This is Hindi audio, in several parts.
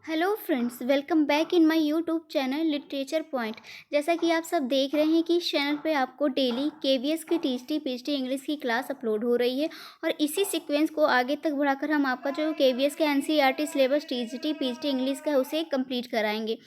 Hello friends, welcome back in my YouTube channel literature point. जैसा कि आप सब देख रहे हैं कि इस चैनल पे आपको डेली केवीएस की टीजीटी पीजीटी इंग्लिश की क्लास अपलोड हो रही है और इसी सीक्वेंस को आगे तक बढ़ाकर हम आपका जो केवीएस का NCERT syllabus TGT PGT English का उसे कंप्लीट कराएंगे।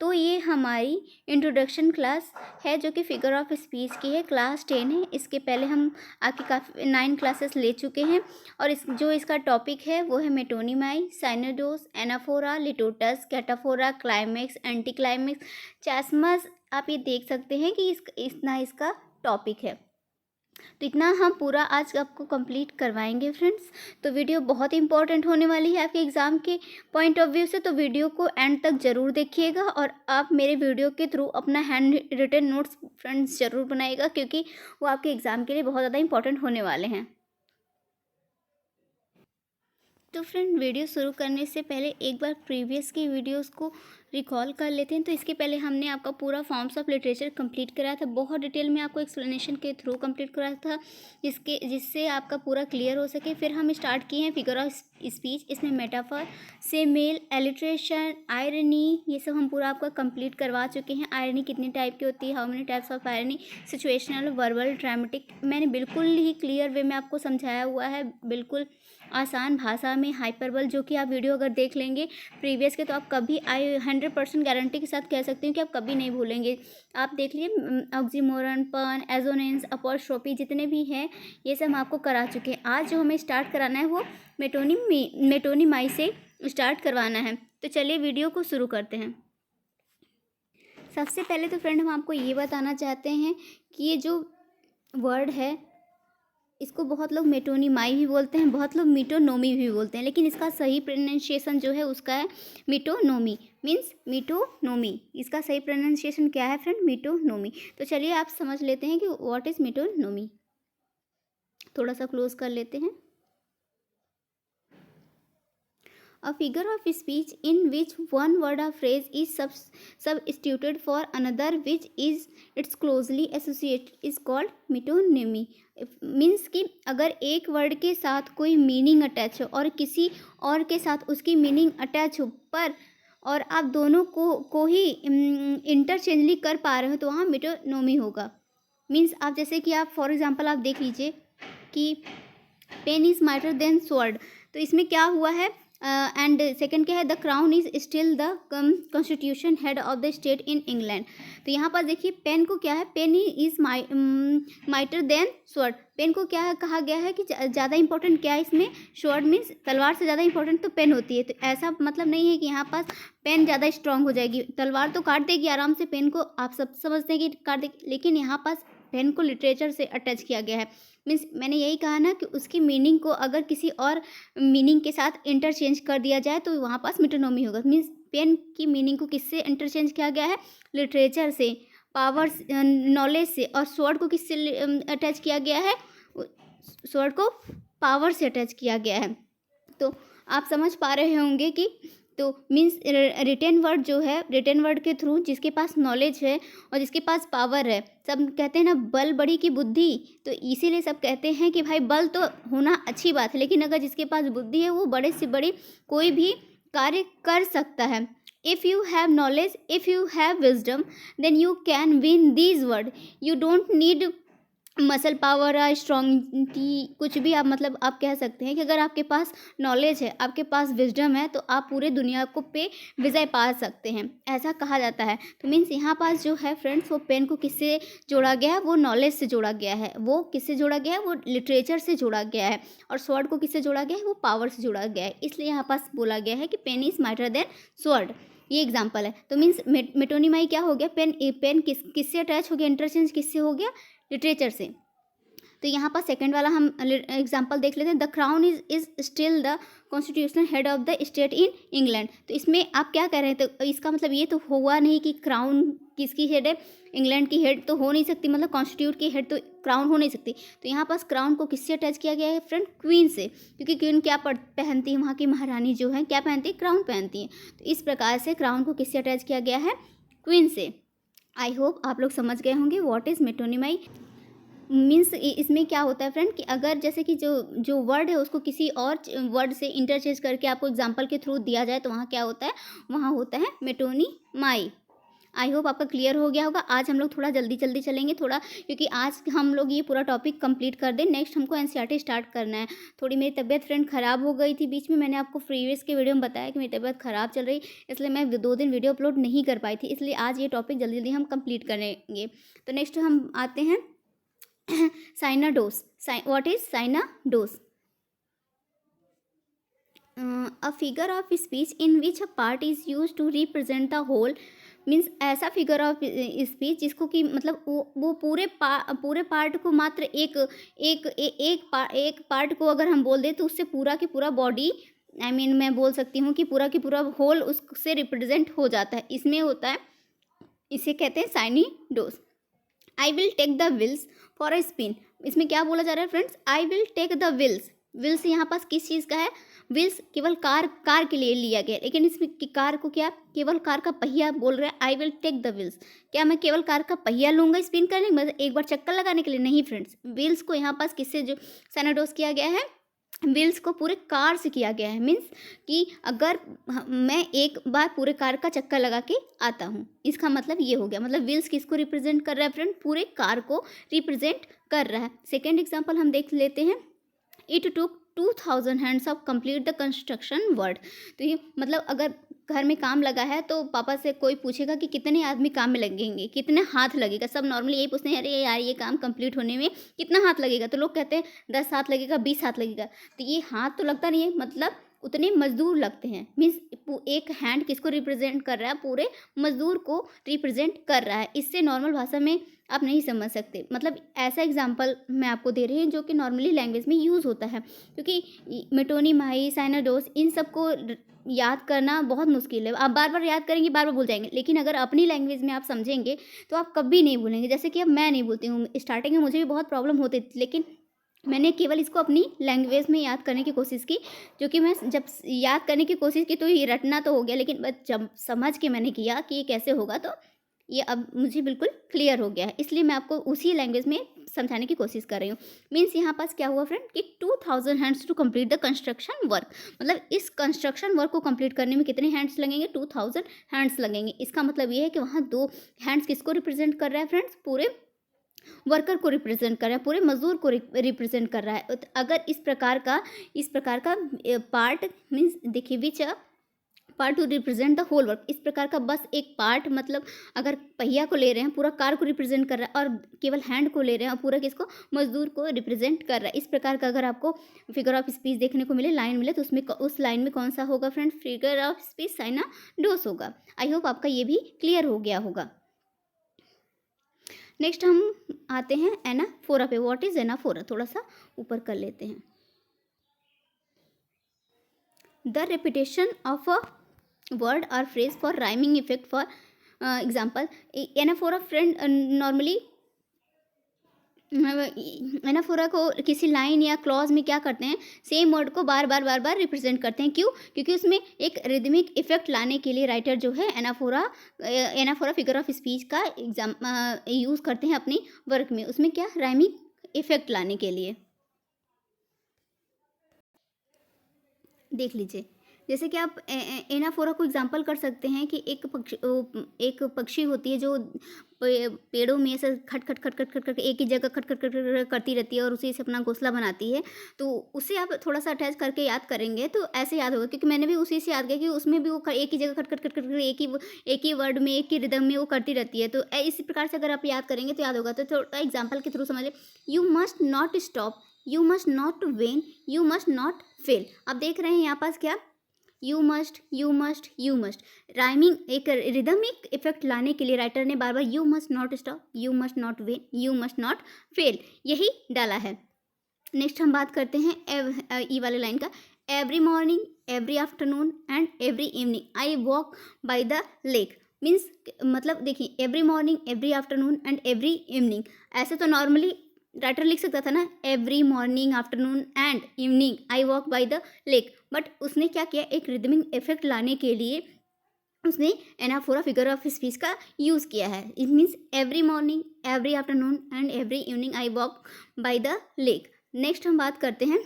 तो ये हमारी इंट्रोडक्शन क्लास है जो कि फिगर ऑफ स्पीच की है, क्लास 10 है। इसके पहले हम आपकी काफ़ी 9 क्लासेस ले चुके हैं और इसका टॉपिक है वो है मेटोनिमाई, साइनोडोस, एनाफोरा, लिटोटस, कैटाफोरा, क्लाइमेक्स, एंटी क्लाइमेक्स, चैस्मस। आप ये देख सकते हैं कि इतना इसका टॉपिक है। तो इतना हम पूरा आज आपको कंप्लीट करवाएंगे फ्रेंड्स। तो वीडियो बहुत इंपॉर्टेंट होने वाली है आपके एग्ज़ाम के पॉइंट ऑफ व्यू से, तो वीडियो को एंड तक ज़रूर देखिएगा और आप मेरे वीडियो के थ्रू अपना हैंड रिटन नोट्स फ्रेंड्स ज़रूर बनाइएगा, क्योंकि वो आपके एग्ज़ाम के लिए बहुत ज़्यादा इंपॉर्टेंट होने वाले हैं। तो फ्रेंड, वीडियो शुरू करने से पहले एक बार प्रीवियस की वीडियोस को रिकॉल कर लेते हैं। तो इसके पहले हमने आपका पूरा फॉर्म्स ऑफ लिटरेचर कंप्लीट कराया था, बहुत डिटेल में आपको एक्सप्लेनेशन के थ्रू कंप्लीट कराया था जिससे आपका पूरा क्लियर हो सके। फिर हम स्टार्ट किए हैं फिगर ऑफ स्पीच। इसमें मेटाफर, सिमिल, एलिट्रेशन, आयरनी, ये सब हम पूरा आपका कंप्लीट करवा चुके हैं। आयरनी कितनी टाइप की होती है, how many types of irony, situational, verbal, dramatic, मैंने बिल्कुल ही क्लियर वे में आपको समझाया हुआ है, बिल्कुल आसान भाषा में। हाइपरबल, जो कि आप वीडियो अगर देख लेंगे प्रीवियस के, तो आप कभी 100% गारंटी के साथ कह सकती हूँ कि आप कभी नहीं भूलेंगे। आप देख लीजिए, ऑक्सीमोरन, पन, एजोनेंस, अपॉस्ट्रोफी, जितने भी हैं ये सब हम आपको करा चुके हैं। आज जो हमें स्टार्ट कराना है वो मेटोनिमाई से स्टार्ट करवाना है। तो चलिए वीडियो को शुरू करते हैं। सबसे पहले तो फ्रेंड हम आपको ये बताना चाहते हैं कि ये जो वर्ड है इसको बहुत लोग मेटोनिमाई भी बोलते हैं, बहुत लोग मीटोनोमी भी बोलते हैं, लेकिन इसका सही प्रोनाउंसिएशन जो है उसका है मीटोनोमी, मीन्स मीटोनोमी। इसका सही प्रोनाउंसिएशन क्या है फ्रेंड? मीटोनोमी। तो चलिए आप समझ लेते हैं कि व्हाट इज़ मीटोनोमी। थोड़ा सा क्लोज कर लेते हैं। A figure of speech in which one word or phrase is substituted for another which is its closely associated is called metonymy। Means कि अगर एक वर्ड के साथ कोई मीनिंग अटैच हो और किसी और के साथ उसकी मीनिंग अटैच हो पर और आप दोनों को ही इंटरचेंजली कर पा रहे हो तो वहाँ मेटोनोमी होगा। मीन्स आप जैसे कि आप फॉर एग्जांपल आप देख लीजिए कि pen is mightier than sword, तो इसमें क्या हुआ है? एंड सेकंड क्या है? The crown is still the constitution head of the state in England. तो यहाँ पर देखिए पेन को क्या है? Pen is mightier than sword. Pen को क्या है कहा गया है कि ज़्यादा इंपॉर्टेंट क्या है इसमें? स्वॉर्ड मीन्स तलवार से ज़्यादा इंपॉर्टेंट तो पेन होती है। तो ऐसा मतलब नहीं है कि यहाँ पास पेन ज़्यादा स्ट्रांग हो जाएगी, तलवार तो काट देगी आराम से, पेन को आप सब समझते हैं कि काट देगी, लेकिन यहाँ पास पेन को लिटरेचर से अटैच किया गया है। मीन्स मैंने यही कहा ना कि उसकी मीनिंग को अगर किसी और मीनिंग के साथ इंटरचेंज कर दिया जाए तो वहाँ पास मेटोनोमी होगा। मीन्स पेन की मीनिंग को किससे इंटरचेंज किया गया है? लिटरेचर से, पावर, नॉलेज से। और स्वॉर्ड को किससे अटैच किया गया है? स्वॉर्ड को पावर से अटैच किया गया है। तो आप समझ पा रहे होंगे कि तो मीन्स रिटन वर्ड जो है, रिटन वर्ड के थ्रू जिसके पास नॉलेज है और जिसके पास पावर है, सब कहते हैं ना बल बड़ी की बुद्धि, तो इसीलिए सब कहते हैं कि भाई बल तो होना अच्छी बात है, लेकिन अगर जिसके पास बुद्धि है वो बड़े से बड़ी कोई भी कार्य कर सकता है। If you have knowledge, if you have wisdom, then you can win these word. You don't need muscle power या स्ट्रॉन्गटी, कुछ भी आप मतलब आप कह सकते हैं कि अगर आपके पास नॉलेज है, आपके पास विजडम है, तो आप पूरे दुनिया को पे विजय पा सकते हैं, ऐसा कहा जाता है। तो मीन्स यहाँ पास जो है फ्रेंड्स, वो पेन को किससे जोड़ा गया है? वो नॉलेज से जोड़ा गया है। वो किससे जोड़ा गया है? वो लिटरेचर से जोड़ा गया है। और स्वॉर्ड को किससे जोड़ा गया है? वो पावर से जोड़ा गया है। इसलिए यहाँ पास बोला गया है कि pen is mightier than sword. ये एग्जाम्पल है। तो मीन्स मेटोनिमाई क्या हो गया? पेन किससे अटैच हो गया? इंटरचेंज किससे हो गया? लिटरेचर से। तो यहाँ पर सेकंड वाला हम एग्जांपल देख लेते हैं। The crown is still the constitutional head of the state in England. तो इसमें आप क्या कह रहे हैं? तो इसका मतलब ये तो हुआ नहीं कि क्राउन किसकी हेड है? इंग्लैंड की हेड तो हो नहीं सकती, मतलब कॉन्स्टिट्यूट की हेड तो क्राउन हो नहीं सकती। तो यहाँ पास क्राउन को किससे अटैच किया गया है फ्रेंड? क्वीन से, क्योंकि क्वीन क्या पहनती है? वहाँ की महारानी जो है क्या पहनती है? क्राउन पहनती है। तो इस प्रकार से क्राउन को किससे अटैच किया गया है? क्वीन से। आई होप आप लोग समझ गए होंगे व्हाट इज़ मेटोनिमाई। मीन्स इसमें क्या होता है फ्रेंड कि अगर जैसे कि जो जो वर्ड है उसको किसी और वर्ड से इंटरचेंज करके आपको एग्जांपल के थ्रू दिया जाए तो वहाँ क्या होता है, वहाँ होता है मेटोनीमाई। आई होप आपका क्लियर हो गया होगा। आज हम लोग थोड़ा जल्दी जल्दी चलेंगे थोड़ा, क्योंकि आज हम लोग ये पूरा टॉपिक कंप्लीट कर दें, नेक्स्ट हमको एनसीईआरटी स्टार्ट करना है। थोड़ी मेरी तबीयत फ्रेंड ख़राब हो गई थी बीच में, मैंने आपको प्रीवियस के वीडियो में बताया कि मेरी तबीयत ख़राब चल रही, इसलिए मैं 2 दिन वीडियो अपलोड नहीं कर पाई थी, इसलिए आज ये टॉपिक जल्दी जल्दी हम कंप्लीट करेंगे। तो नेक्स्ट हम आते हैं synecdoche. What is synecdoche? A figure of speech in which a part is use to represent the whole. Means ऐसा फिगर ऑफ स्पीच जिसको कि मतलब वो पूरे पार्ट को मात्र एक पार्ट को अगर हम बोल दें तो उससे पूरा की पूरा बॉडी, आई मीन मैं बोल सकती हूँ कि पूरा की पूरा होल उससे रिप्रेजेंट हो जाता है, इसमें होता है, इसे कहते हैं synecdoche. I will take the wheels for a spin. इसमें क्या बोला जा रहा है friends? I will take the wheels. Wheels यहाँ पास किस चीज़ का है? व्हील्स केवल कार के लिए लिया गया, लेकिन इसमें कार को क्या, केवल कार का पहिया बोल रहे हैं। I will take the wheels, क्या मैं केवल कार का पहिया लूँगा स्पिन करने के बाद, एक बार चक्कर लगाने के लिए? नहीं फ्रेंड्स, व्हील्स को यहाँ पास किससे जो साइनाडोस किया गया है? व्हील्स को पूरे कार से किया गया है। मीन्स कि अगर मैं एक बार पूरे कार का चक्कर लगा के आता हूँ, इसका मतलब ये हो गया। मतलब व्हील्स किसको रिप्रेजेंट कर रहा है फ्रेंड? पूरे कार को रिप्रेजेंट कर रहा है। सेकेंड एग्जाम्पल हम देख लेते हैं। It took 2000 hands of complete the construction work. तो ये मतलब अगर घर में काम लगा है तो पापा से कोई पूछेगा कि कितने आदमी काम में लगेंगे, कितने हाथ लगेगा, सब नॉर्मली यही पूछते हैं, अरे यार ये काम कंप्लीट होने में कितना हाथ लगेगा, तो लोग कहते हैं 10 हाथ लगेगा, 20 हाथ लगेगा। तो ये हाथ तो लगता नहीं है, मतलब उतने मजदूर लगते हैं। मीन्स एक हैंड किसको रिप्रेजेंट कर रहा है? पूरे मजदूर को रिप्रेजेंट कर रहा है। इससे नॉर्मल भाषा में आप नहीं समझ सकते, मतलब ऐसा एग्जाम्पल मैं आपको दे रही हूँ जो कि नॉर्मली लैंग्वेज में यूज़ होता है, क्योंकि मेटोनीमाई, साइनाडोस, इन सबको याद करना बहुत मुश्किल है। आप बार बार याद करेंगे, बार बार भूल जाएंगे, लेकिन अगर अपनी लैंग्वेज में आप समझेंगे तो आप कभी नहीं भूलेंगे। जैसे कि अब मैं नहीं भूलती हूँ, स्टार्टिंग में मुझे भी बहुत प्रॉब्लम होती थी, लेकिन मैंने केवल इसको अपनी लैंग्वेज में याद करने की कोशिश की, जो कि मैं जब याद करने की कोशिश की तो ये रटना तो हो गया, लेकिन बस जब समझ के मैंने किया कि ये कैसे होगा तो ये अब मुझे बिल्कुल क्लियर हो गया है, इसलिए मैं आपको उसी लैंग्वेज में समझाने की कोशिश कर रही हूँ। मीन्स यहाँ पास क्या हुआ फ्रेंड कि 2000 hands to complete the construction work. मतलब इस कंस्ट्रक्शन वर्क को कंप्लीट करने में कितने हैंड्स लगेंगे? 2000 हैंड्स लगेंगे। इसका मतलब ये है कि वहाँ 2 हैंड्स किसको रिप्रेजेंट कर रहा है फ्रेंड्स? पूरे वर्कर को रिप्रेजेंट कर रहा है, पूरे मजदूर को रिप्रेजेंट कर रहा है। तो अगर इस प्रकार का पार्ट, मीन्स देखिए which part to represent the whole work, इस प्रकार का बस एक पार्ट, मतलब अगर पहिया को ले रहे हैं पूरा कार को रिप्रेजेंट कर रहा है, और केवल हैंड को ले रहे हैं और पूरा किसको? मजदूर को रिप्रेजेंट कर रहा है। इस प्रकार का अगर आपको फिगर ऑफ स्पीच देखने को मिले, लाइन मिले, तो उसमें उस लाइन में कौन सा होगा फ्रेंड? फिगर ऑफ स्पीच साइनाडोस होगा। आई होप आपका ये भी क्लियर हो गया होगा। नेक्स्ट हम आते हैं एनाफोरा पे। What is anaphora? थोड़ा सा ऊपर कर लेते हैं। The repetition of a word or phrase for rhyming effect. For example, anaphora friend normally anaphora को किसी लाइन या क्लॉज में क्या करते हैं? सेम वर्ड को बार बार रिप्रेजेंट करते हैं। क्यों? क्योंकि उसमें एक रिदमिक इफेक्ट लाने के लिए राइटर जो है एनाफोरा फिगर ऑफ स्पीच का यूज़ करते हैं अपनी वर्क में। उसमें क्या? राइमिंग इफेक्ट लाने के लिए। देख लीजिए, जैसे कि आप एनाफोरा को एग्जांपल कर सकते हैं कि एक पक्षी होती है जो पेड़ों में ऐसे खट खट खट खट खट खट एक ही जगह खट खट खट खट करती रहती है और उसी से अपना घोंसला बनाती है। तो उससे आप थोड़ा सा अटैच करके याद करेंगे तो ऐसे याद होगा, क्योंकि मैंने भी उसी से याद किया कि उसमें भी वो एक ही जगह खट खट खट खट एक ही वर्ड में, एक ही रिदम में वो करती रहती है। तो इसी प्रकार से अगर आप याद करेंगे तो याद होगा। तो थोड़ा एग्जाम्पल के थ्रू समझिए। You must not stop, you must not wane, you must not fail. आप देख रहे हैं यहाँ पास क्या? You must, you must, you must, rhyming एक रिदमिक इफेक्ट लाने के लिए राइटर ने बार बार you must not stop, you must not wane, you must not fail यही डाला है। नेक्स्ट हम बात करते हैं ई वाले लाइन का। Every morning, every afternoon and every evening I walk by the lake. Means मतलब देखिए, every morning, every afternoon and every evening, ऐसे तो नॉर्मली राइटर लिख सकता था ना, every morning, afternoon and evening I walk by the lake, but उसने क्या किया? एक रिदमिक इफेक्ट लाने के लिए उसने एनाफोरा फिगर ऑफ स्पीच का यूज़ किया है. It means every morning, every afternoon and every evening I walk by the lake. Next हम बात करते हैं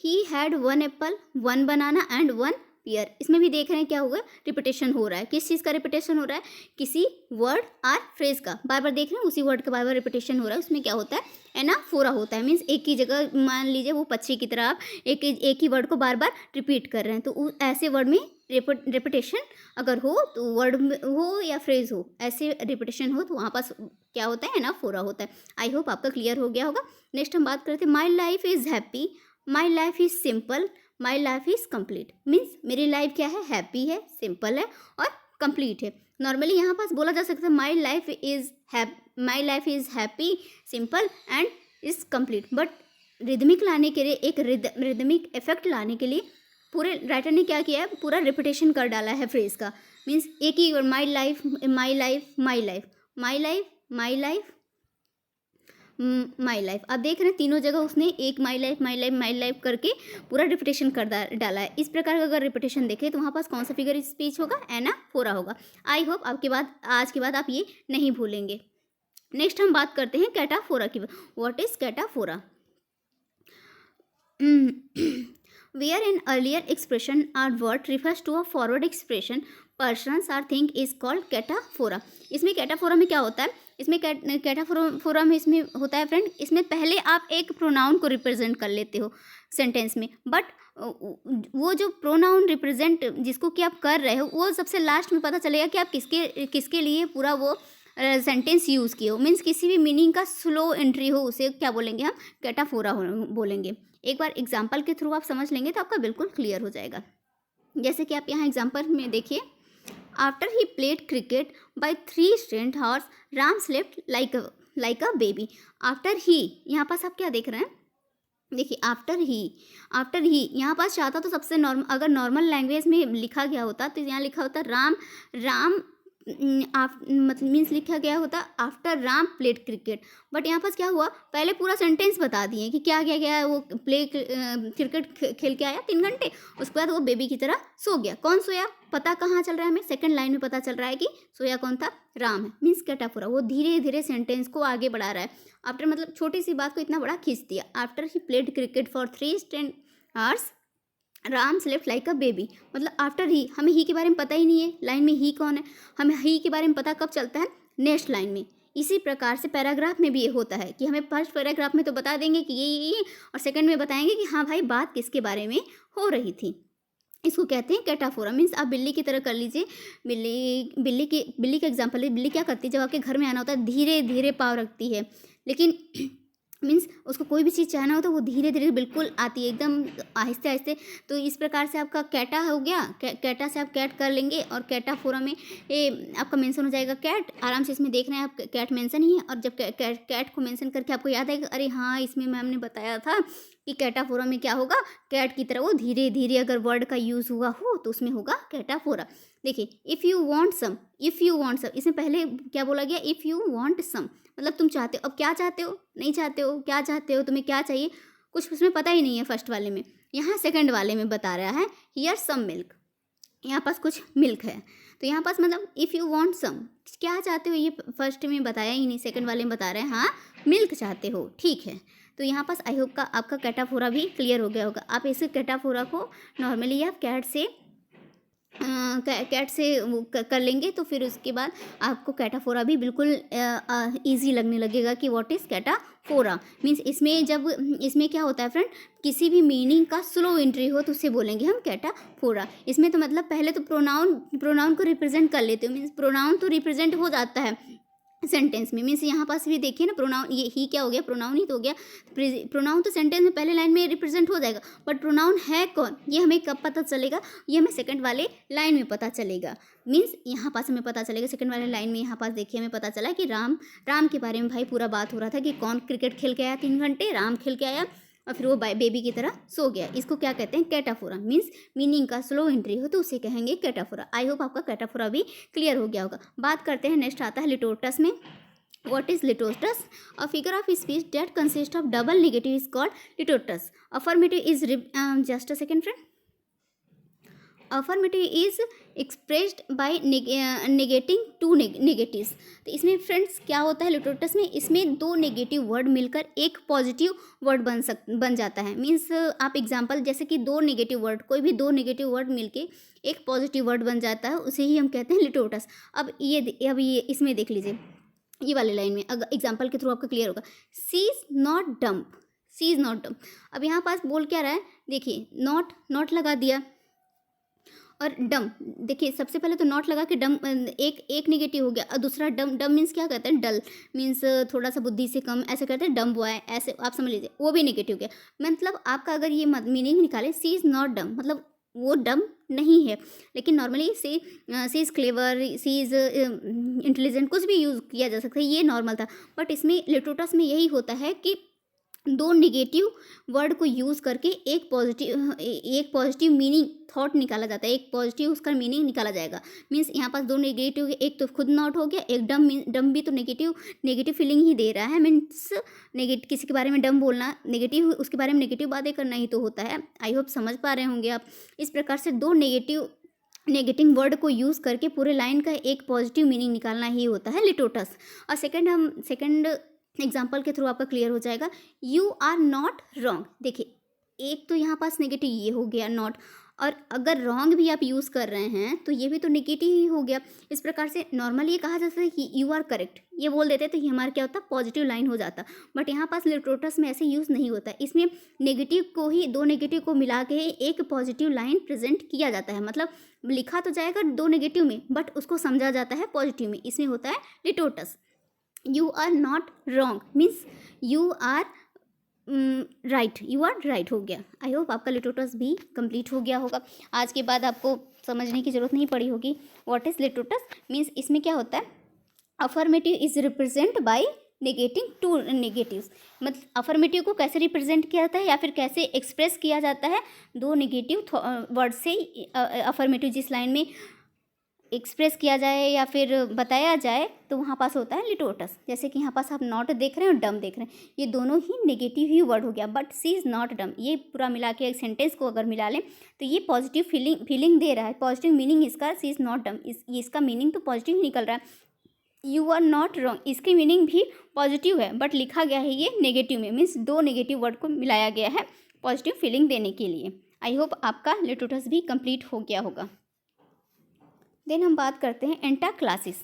he had one apple, one banana and one pear. इसमें भी देख रहे हैं क्या होगा, रिपीटेशन हो रहा है. किस चीज़ का रिपीटेशन हो रहा है, किसी वर्ड और फ्रेज का बार बार देख रहे हैं, उसी वर्ड का बार बार रिपीटेशन हो रहा है. उसमें क्या होता है, एनाफोरा होता है. मीन्स एक ही जगह मान लीजिए वो पक्षी की तरह आप एक ही वर्ड को बार बार रिपीट कर रहे हैं, तो ऐसे वर्ड में रिपीटेशन अगर हो तो वर्ड हो या फ्रेज हो, ऐसे रिपीटेशन हो तो वहाँ पास क्या होता है, एनाफोरा होता है. आई होप आपका क्लियर हो गया होगा. नेक्स्ट हम बात करते हैं my life is happy, my life is simple, my life is complete. Means मेरी लाइफ क्या है, हैप्पी है, सिंपल है और कंप्लीट है. नॉर्मली यहाँ पास बोला जा सकता है my life is happy, simple and is complete. But rhythmic लाने के लिए, एक रिदमिक इफेक्ट लाने के लिए पूरे राइटर ने क्या किया है, पूरा रिपीटेशन कर डाला है फ्रेज का. मीन्स एक ही word, my life, my life, my life, my life, my life, my life. आप देख रहे हैं तीनों जगह उसने एक my life, my life, my life करके पूरा रिपीटेशन कर डाला है. इस प्रकार का अगर रिपीटेशन देखें तो वहाँ पास कौन सा फिगर स्पीच होगा, एनाफोरा होगा. आई होप आज के बाद आप ये नहीं भूलेंगे. नेक्स्ट हम बात करते हैं कैटाफोरा की. What is cataphora? Where an earlier expression or word refers to a forward expression, persons or thing is called कैटाफोरा. इसमें कैटाफोरा में क्या होता है, इसमें कैटाफोरा में इसमें होता है फ्रेंड, इसमें पहले आप एक प्रोनाउन को रिप्रेजेंट कर लेते हो सेंटेंस में, बट वो जो प्रोनाउन रिप्रेजेंट जिसको कि आप कर रहे हो वो सबसे लास्ट में पता चलेगा कि आप किसके लिए पूरा वो सेंटेंस यूज़ किए हो. मीन्स किसी भी मीनिंग का स्लो एंट्री हो, उसे क्या बोलेंगे हम, कैटाफोरा बोलेंगे. एक बार एग्जाम्पल के थ्रू आप समझ लेंगे तो आपका बिल्कुल क्लियर हो जाएगा. जैसे कि आप यहाँ एग्जाम्पल में देखिए, after he played cricket by 3 straight horse, Ram slept like a baby. After he, यहाँ पास आप क्या देख रहे हैं, देखिए आफ्टर ही यहाँ पास चाहता तो सबसे नॉर्मल, अगर नॉर्मल लैंग्वेज में लिखा गया होता तो यहाँ लिखा होता राम मतलब मीन्स लिखा गया होता after Ram played cricket. But यहाँ पास क्या हुआ, पहले पूरा सेंटेंस बता दिए कि क्या क्या गया, वो क्रिकेट खेल के आया 3 घंटे, उसके बाद वो बेबी की तरह सो गया. कौन सोया, पता कहाँ चल रहा है हमें, सेकंड लाइन में पता चल रहा है कि सोया कौन था, राम है. मीन्स कैटाफोरा, वो धीरे धीरे सेंटेंस को आगे बढ़ा रहा है. आफ्टर मतलब छोटी सी बात को इतना बड़ा खींच दिया. After he played cricket for 3 straight hours, Ram slept like a baby. मतलब आफ्टर ही, हमें ही के बारे में पता ही नहीं है, लाइन में ही कौन है, हमें ही के बारे में पता कब चलता है, नेक्स्ट लाइन में. इसी प्रकार से पैराग्राफ में भी ये होता है कि हमें फर्स्ट पैराग्राफ में तो बता देंगे कि ये और सेकंड में बताएंगे कि हाँ भाई बात किसके बारे में हो रही थी. इसको कहते हैं कैटाफोरा. मीन्स आप बिल्ली की तरह कर लीजिए. बिल्ली के एग्जाम्पल है. बिल्ली क्या करती है, जब आपके घर में आना होता है धीरे धीरे पाँव रखती है, लेकिन मीन्स उसको कोई भी चीज़ चाहना हो तो वो धीरे धीरे बिल्कुल आती है, एकदम आहिस्ते आहिस्ते. तो इस प्रकार से आपका कैटा हो गया, कैटा से आप कैट कर लेंगे और कैटाफोरा में ये आपका मेंशन हो जाएगा कैट. आराम से इसमें देख रहे हैं आप कैट मेंशन ही है, और जब कैट को मेंशन करके आपको याद आएगा अरे हाँ इसमें मैम ने बताया था कि कैटाफोरा में क्या होगा, कैट की तरह वो धीरे धीरे अगर वर्ड का यूज़ हुआ हो तो उसमें होगा कैटाफोरा. देखिए इफ़ यू वांट सम, इसमें पहले क्या बोला गया, इफ़ यू वांट सम मतलब तुम चाहते हो. अब क्या चाहते हो, नहीं चाहते हो, क्या चाहते हो, तुम्हें क्या चाहिए, कुछ उसमें पता ही नहीं है फर्स्ट वाले में. यहाँ सेकंड वाले में बता रहा है हियर सम मिल्क, यहाँ पास कुछ मिल्क है. तो यहाँ पास मतलब इफ़ यू वांट सम, क्या चाहते हो, ये फर्स्ट में बताया ही नहीं, सेकंड वाले में बता रहे हैं हाँ मिल्क चाहते हो, ठीक है. तो यहाँ पास आई होप का आपका कैटाफोरा भी क्लियर हो गया होगा. आप इस कैटाफोरा को नॉर्मली आप कैट से वो कर लेंगे तो फिर उसके बाद आपको कैटाफोरा भी बिल्कुल ईजी लगने लगेगा कि व्हाट इज़ कैटाफोरा. मीन्स इसमें क्या होता है फ्रेंड, किसी भी मीनिंग का स्लो एंट्री हो तो उसे बोलेंगे हम कैटाफोरा. इसमें तो मतलब पहले तो प्रोनाउन को रिप्रेजेंट कर लेते हो. मीन्स प्रोनाउन तो रिप्रेजेंट हो जाता है सेंटेंस में. मीन्स यहाँ पास भी देखिए ना, प्रोनाउन ये ही क्या हो गया, प्रोनाउन ही तो हो गया. प्रोनाउन तो सेंटेंस में पहले लाइन में रिप्रेजेंट हो जाएगा, बट प्रोनाउन है कौन ये हमें कब पता चलेगा, ये हमें सेकंड वाले लाइन में पता चलेगा. मीन्स यहाँ पास हमें पता चलेगा सेकंड वाले लाइन में. यहाँ पास देखिए हमें पता चला कि राम के बारे में भाई पूरा बात हो रहा था कि कौन क्रिकेट खेल के आया 3 घंटे, राम खेल के आया और फिर वो बेबी की तरह सो गया. इसको क्या कहते हैं, कैटाफोरा. मीन्स मीनिंग का स्लो एंट्री हो तो उसे कहेंगे कैटाफोरा. आई होप आपका कैटाफोरा भी क्लियर हो गया होगा. बात करते हैं, नेक्स्ट आता है लिटोटस में. What is litotus? A figure of speech that consists of double negative is called litotus. Affirmative is just a second friend. Affirmative is expressed by negating two negatives. तो इसमें फ्रेंड्स क्या होता है लिटोटस में, इसमें दो नेगेटिव वर्ड मिलकर एक पॉजिटिव वर्ड बन जाता है। मीन्स आप एग्जांपल जैसे कि दो नेगेटिव वर्ड, कोई भी दो नेगेटिव वर्ड मिलके एक पॉजिटिव वर्ड बन जाता है, उसे ही हम कहते हैं लिटोटस। अब ये इसमें देख लीजिए, ये वाले लाइन में अगर एग्जाम्पल के थ्रू आपको क्लियर होगा, सी इज नॉट डम, सी इज नॉट डम। अब यहाँ पास बोल क्या रहा है, देखिए नॉट लगा दिया और डम, देखिए सबसे पहले तो नॉट लगा के डम, एक नेगेटिव हो गया, और दूसरा डम मीन्स क्या कहते हैं, डल मीन्स थोड़ा सा बुद्धि से कम, ऐसे कहते हैं डम बॉय, ऐसे आप समझ लीजिए, वो भी नेगेटिव गया। मतलब आपका अगर ये मीनिंग निकाले, सी इज़ नॉट डम मतलब वो डम नहीं है, लेकिन normally she is clever, she is intelligent, कुछ भी यूज़ किया जा सकता है, ये नॉर्मल था। बट इसमें लिटोटस में यही होता है कि दो निगेटिव वर्ड को यूज़ करके एक पॉजिटिव मीनिंग थॉट निकाला जाता है, एक पॉजिटिव उसका मीनिंग निकाला जाएगा। मीन्स यहाँ पास दो नेगेटिव, एक तो खुद नॉट हो गया, एक डम भी तो नेगेटिव फीलिंग ही दे रहा है। मीन्स किसी के बारे में डम बोलना नेगेटिव, उसके बारे में नेगेटिव बातें करना ही तो होता है। आई होप समझ पा रहे होंगे आप। इस प्रकार से दो नेगेटिव वर्ड को यूज़ करके पूरे लाइन का एक पॉजिटिव मीनिंग निकालना ही होता है लिटोटस। और सेकंड एग्जाम्पल के थ्रू आपका क्लियर हो जाएगा, यू आर नॉट रॉन्ग। देखिए एक तो यहाँ पास नेगेटिव ये हो गया नॉट, और अगर रॉन्ग भी आप यूज़ कर रहे हैं तो ये भी तो नेगेटिव ही हो गया। इस प्रकार से नॉर्मली ये कहा जाता है कि यू आर करेक्ट, ये बोल देते तो ये हमारा क्या होता, पॉजिटिव लाइन हो जाता। बट यहाँ पास लिटोटस में ऐसे यूज़ नहीं होता, इसमें नेगेटिव को ही, दो नेगेटिव को मिला के एक पॉजिटिव लाइन प्रेजेंट किया जाता है। मतलब लिखा तो जाएगा दो नेगेटिव में, बट उसको समझा जाता है पॉजिटिव में, इसमें होता है litotes. You are not wrong means you are right, you are right हो गया। आई होप आपका लिटोटस भी कंप्लीट हो गया होगा। आज के बाद आपको समझने की ज़रूरत नहीं पड़ी होगी व्हाट इज़ लिटोटस। मीन्स इसमें क्या होता है, affirmative is represent by negating two negatives. मतलब अफर्मेटिव को कैसे रिप्रेजेंट किया जाता है या फिर कैसे एक्सप्रेस किया जाता है, दो नेगेटिव वर्ड से अफर्मेटिव जिस लाइन में एक्सप्रेस किया जाए या फिर बताया जाए तो वहाँ पास होता है लिटोटस। जैसे कि यहाँ पास आप नॉट देख रहे हैं और डम देख रहे हैं, ये दोनों ही नेगेटिव ही वर्ड हो गया, बट सी इज़ नॉट डम, ये पूरा मिला के एक सेंटेंस को अगर मिला लें तो ये पॉजिटिव फीलिंग दे रहा है, पॉजिटिव मीनिंग इसका, सी इज़ नॉट डम, इसका मीनिंग तो पॉजिटिव ही निकल रहा है। यू आर नॉट रॉन्ग, इसकी मीनिंग भी पॉजिटिव है, बट लिखा गया है ये नेगेटिव में, मीन्स दो नेगेटिव वर्ड को मिलाया गया है पॉजिटिव फीलिंग देने के लिए। आई होप आपका लिटोटस भी कंप्लीट हो गया होगा। देन हम बात करते हैं antanaclasis.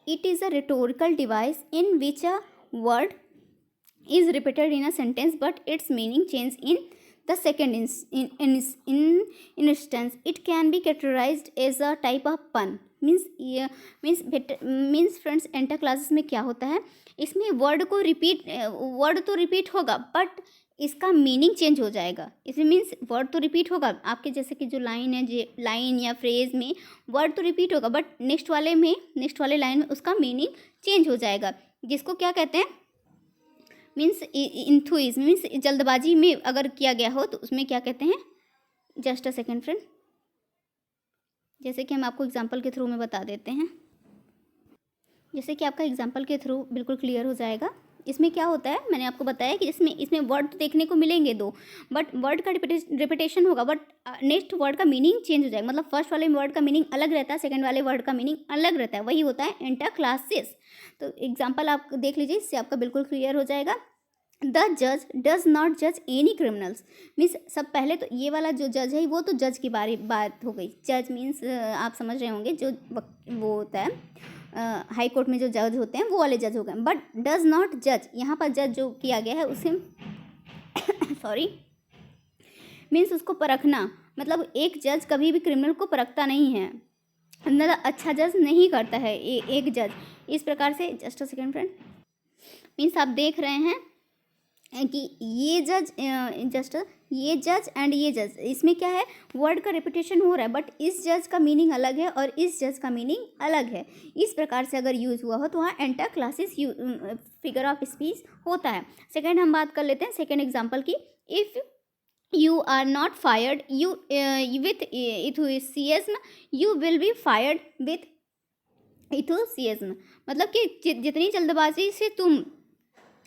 It is a rhetorical device in which a word is repeated in a sentence but its meaning change in the second instance. It can be categorized as a type of pun. Means friends antanaclasis में क्या होता है, इसमें वर्ड तो रिपीट होगा बट इसका मीनिंग चेंज हो जाएगा। इसमें मीन्स वर्ड तो रिपीट होगा, आपके जैसे कि जो लाइन है, लाइन या फ्रेज में वर्ड तो रिपीट होगा बट नेक्स्ट वाले लाइन में उसका मीनिंग चेंज हो जाएगा, जिसको क्या कहते हैं, मीन्स इंथुइज्म, मीन्स जल्दबाजी में अगर किया गया हो तो उसमें क्या कहते हैं। जस्ट अ सेकेंड फ्रेंड, जैसे कि हम आपको एग्जांपल के थ्रू में बता देते हैं, जैसे कि आपका एग्जांपल के थ्रू बिल्कुल क्लियर हो जाएगा। इसमें क्या होता है, मैंने आपको बताया कि इसमें वर्ड तो देखने को मिलेंगे दो, बट वर्ड का रिपीटेशन होगा बट नेक्स्ट वर्ड का मीनिंग चेंज हो जाएगा। मतलब फर्स्ट वाले वर्ड का मीनिंग अलग रहता है, सेकंड वाले वर्ड का मीनिंग अलग रहता है, वही होता है एंटाक्लासिस। तो एग्जाम्पल आप देख लीजिए, इससे आपका बिल्कुल क्लियर हो जाएगा। द जज डज नॉट जज एनी क्रिमिनल्स, मीन्स सब पहले तो ये वाला जो जज है वो तो जज की बात हो गई। जज मीन्स आप समझ रहे होंगे जो वो होता है हाई कोर्ट में जो जज होते हैं वो वाले जज हो गए। बट डज नॉट जज, यहाँ पर जज जो किया गया है उसे सॉरी मीन्स उसको परखना, मतलब एक जज कभी भी क्रिमिनल को परखता नहीं है, मतलब अच्छा जज नहीं करता है एक जज। इस प्रकार से just a second friend, means आप देख रहे हैं कि ये जज ये जज एंड ये जज, इसमें क्या है, वर्ड का रिपीटेशन हो रहा है बट इस जज का मीनिंग अलग है और इस जज का मीनिंग अलग है। इस प्रकार से अगर यूज़ हुआ हो तो वहाँ एंटाक्लासिस फिगर ऑफ स्पीच होता है। सेकेंड हम बात कर लेते हैं सेकेंड एग्जाम्पल की। If you are not fired you with enthusiasm you will be fired with enthusiasm, मतलब कि जितनी जल्दबाजी से तुम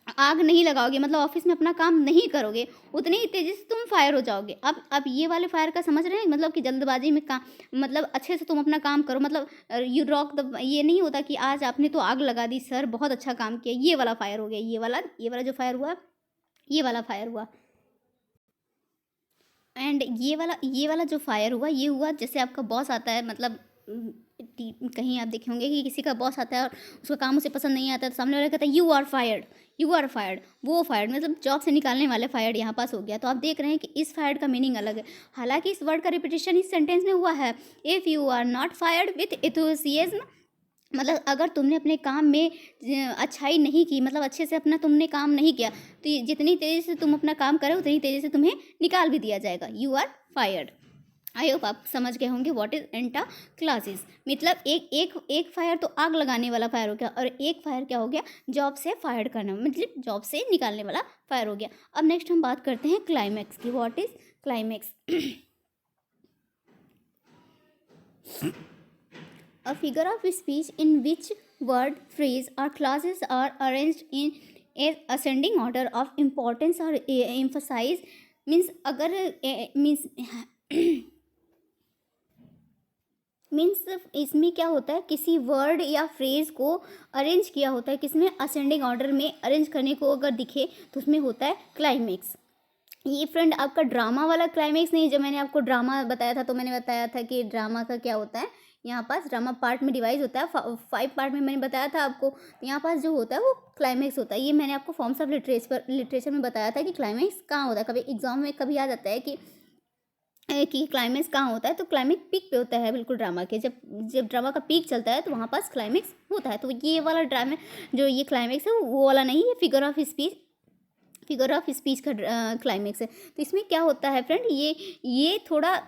आग नहीं लगाओगे, मतलब ऑफिस में अपना काम नहीं करोगे, उतनी ही तेज़ी से तुम फायर हो जाओगे। अब ये वाले फायर का समझ रहे हैं, मतलब कि जल्दबाजी में काम, मतलब अच्छे से तुम अपना काम करो, मतलब यू रॉक द, ये नहीं होता कि आज आपने तो आग लगा दी सर, बहुत अच्छा काम किया, ये वाला फायर हो गया, ये वाला जो फायर हुआ, ये वाला फायर हुआ। एंड ये वाला जो फायर हुआ, ये हुआ जैसे आपका बॉस आता है, मतलब कहीं आप देखे होंगे कि किसी का बॉस आता है और उसका काम उसे पसंद नहीं आता, तो सामने वाला कहता है you are fired, you are fired, वो फायर्ड, मतलब जॉब से निकालने वाले फायर्ड यहाँ पास हो गया। तो आप देख रहे हैं कि इस फायर्ड का मीनिंग अलग है, हालांकि इस वर्ड का रिपीटेशन इस सेंटेंस में हुआ है। If you are not fired with enthusiasm, मतलब अगर तुमने अपने काम में अच्छाई नहीं की, मतलब अच्छे से अपना तुमने काम नहीं किया, तो जितनी तेज़ी से तुम अपना काम करो उतनी तेज़ी से तुम्हें निकाल भी दिया जाएगा। You are fired. I hope आप समझ गए होंगे व्हाट इज एंटा क्लासेस। मतलब एक फायर तो आग लगाने वाला फायर हो गया, और एक फायर क्या हो गया, जॉब से फायर करना, मतलब जॉब से निकालने वाला फायर हो गया। अब नेक्स्ट हम बात करते हैं क्लाइमैक्स की। What is climax? A figure of speech in which word, phrase, or clauses are arranged in a ascending order of importance or emphasize, means अगर मीन्स मीन्स इसमें क्या होता है, किसी वर्ड या फ्रेज को अरेंज किया होता है, किसमें असेंडिंग ऑर्डर में अरेंज करने को अगर दिखे तो उसमें होता है क्लाइमेक्स। ये फ्रेंड आपका ड्रामा वाला क्लाइमेक्स नहीं, जो मैंने आपको ड्रामा बताया था, तो मैंने बताया था कि ड्रामा का क्या होता है, यहाँ पास ड्रामा पार्ट में डिवाइड होता है, 5 पार्ट में मैंने बताया था आपको। तो यहाँ पास जो होता है वो क्लाइमेक्स होता है। ये मैंने आपको फॉर्म्स ऑफ लिटरेचर में बताया था कि क्लाइमेक्स कहाँ होता है। कभी एग्जाम में कभी आ जाता है कि क्लाइमेक्स कहाँ होता है, तो क्लाइमेक्स पीक पे होता है बिल्कुल ड्रामा के। जब जब ड्रामा का पीक चलता है तो वहाँ पास क्लाइमेक्स होता है। तो ये वाला ड्रामा जो ये क्लाइमेक्स है वो वाला नहीं, ये फिगर ऑफ स्पीच का क्लाइमेक्स है। तो इसमें क्या होता है फ्रेंड, ये थोड़ा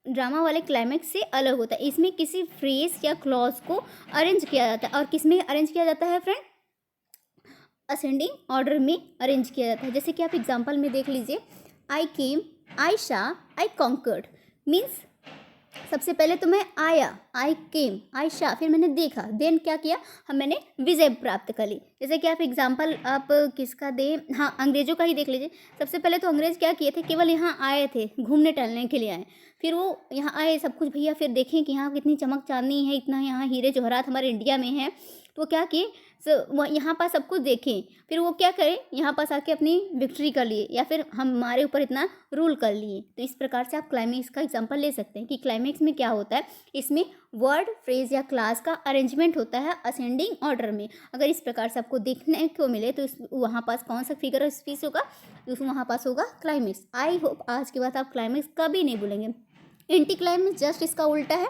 ड्रामा वाले क्लाइमेक्स से अलग होता है। इसमें किसी फ्रेज या क्लॉज को अरेंज किया जाता है, और किस में अरेंज किया जाता है फ्रेंड, असेंडिंग ऑर्डर में अरेंज किया जाता है। जैसे कि आप एग्जांपल में देख लीजिए, आई केम, आई शा, आई कॉन्कर्ड। मीन्स सबसे पहले तो मैं आया, आई केम, आई शा, फिर मैंने देखा, देन क्या किया, मैंने विजय प्राप्त कर ली। जैसे कि आप एग्जांपल आप किसका दें, हाँ अंग्रेजों का ही देख लीजिए। सबसे पहले तो अंग्रेज क्या किए थे, केवल यहाँ आए थे, घूमने टहलने के लिए आए। फिर वो यहाँ आए सब कुछ, भैया फिर देखें कि यहाँ कितनी चमक चांदनी है, इतना यहाँ हीरे जवाहरात हमारे इंडिया में है, तो क्या किए, यहाँ पास सब कुछ देखें, फिर वो क्या करें, यहाँ पास आके अपनी विक्ट्री कर लिए, या फिर हमारे ऊपर इतना रूल कर लिए। तो इस प्रकार से आप क्लाइमेक्स का एग्जांपल ले सकते हैं कि क्लाइमेक्स में क्या होता है, इसमें वर्ड, फ्रेज या क्लास का अरेंजमेंट होता है असेंडिंग ऑर्डर में। अगर इस प्रकार से आपको देखने को मिले तो वहाँ पास कौन सा फिगर ऑफ स्पीच होगा, तो वहाँ पास होगा क्लाइमेक्स। आई होप आज के बाद आप क्लाइमेक्स कभी नहीं भूलेंगे। एंटी क्लाइमेक्स जस्ट इसका उल्टा है।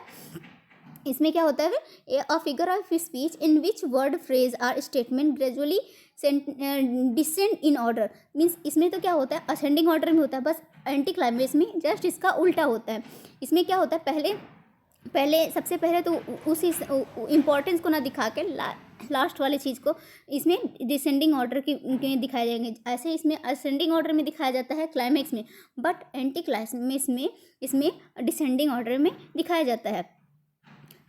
इसमें क्या होता है, a figure of speech in which word, phrase or statement gradually descend in order. Means इसमें तो क्या होता है, असेंडिंग ऑर्डर में होता है, बस एंटी क्लाइमेक्स में जस्ट इसका उल्टा होता है। इसमें क्या होता है, पहले सबसे पहले तो उसी इम्पोर्टेंस को ना दिखा के लास्ट वाली चीज़ को इसमें डिसेंडिंग ऑर्डर की दिखाए जाएंगे। ऐसे इसमें असेंडिंग ऑर्डर में दिखाया जाता है क्लाइमेक्स में, बट एंटी क्लाइमेक्स में इसमें डिसेंडिंग ऑर्डर में दिखाया जाता है।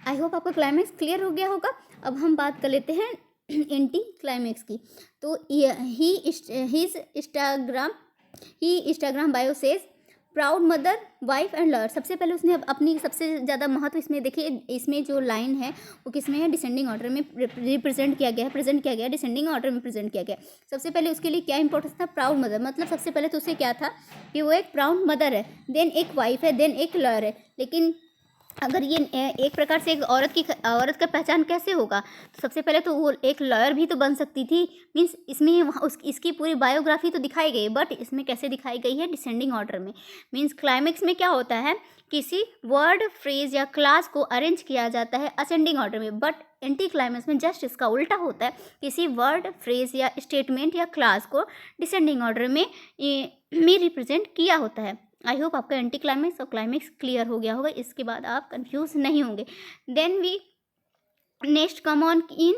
आई होप आपका क्लाइमेक्स क्लियर हो गया होगा। अब हम बात कर लेते हैं एंटी क्लाइमेक्स की। तो he Instagram bio says proud mother, wife and lover. सबसे पहले उसने अपनी सबसे ज़्यादा महत्व इसमें देखिए, इसमें जो लाइन है वो किसमें है, डिसेंडिंग ऑर्डर में रिप्रेजेंट किया गया है, प्रेजेंट किया गया है, डिसेंडिंग ऑर्डर में प्रेजेंट किया गया। सबसे पहले उसके लिए क्या इंपॉर्टेंस था, प्राउड मदर, मतलब सबसे पहले तो उसे क्या था कि वो एक प्राउड मदर है, देन एक वाइफ है, देन एक लवर है। लेकिन अगर ये एक प्रकार से एक औरत का पहचान कैसे होगा, तो सबसे पहले तो वो एक लॉयर भी तो बन सकती थी। मीन्स इसमें इसकी पूरी बायोग्राफी तो दिखाई गई, बट इसमें कैसे दिखाई गई है, डिसेंडिंग ऑर्डर में। मीन्स क्लाइमेक्स में क्या होता है, किसी वर्ड, फ्रेज या क्लास को अरेंज किया जाता है असेंडिंग ऑर्डर में, बट एंटी क्लाइमेक्स में जस्ट इसका उल्टा होता है, किसी वर्ड, फ्रेज या स्टेटमेंट या क्लास को डिसेंडिंग ऑर्डर में रिप्रेजेंट किया होता है। आई होप आपका एंटी क्लाइमेक्स और क्लाइमेक्स क्लियर हो गया होगा, इसके बाद आप कंफ्यूज नहीं होंगे। Then we next come on इन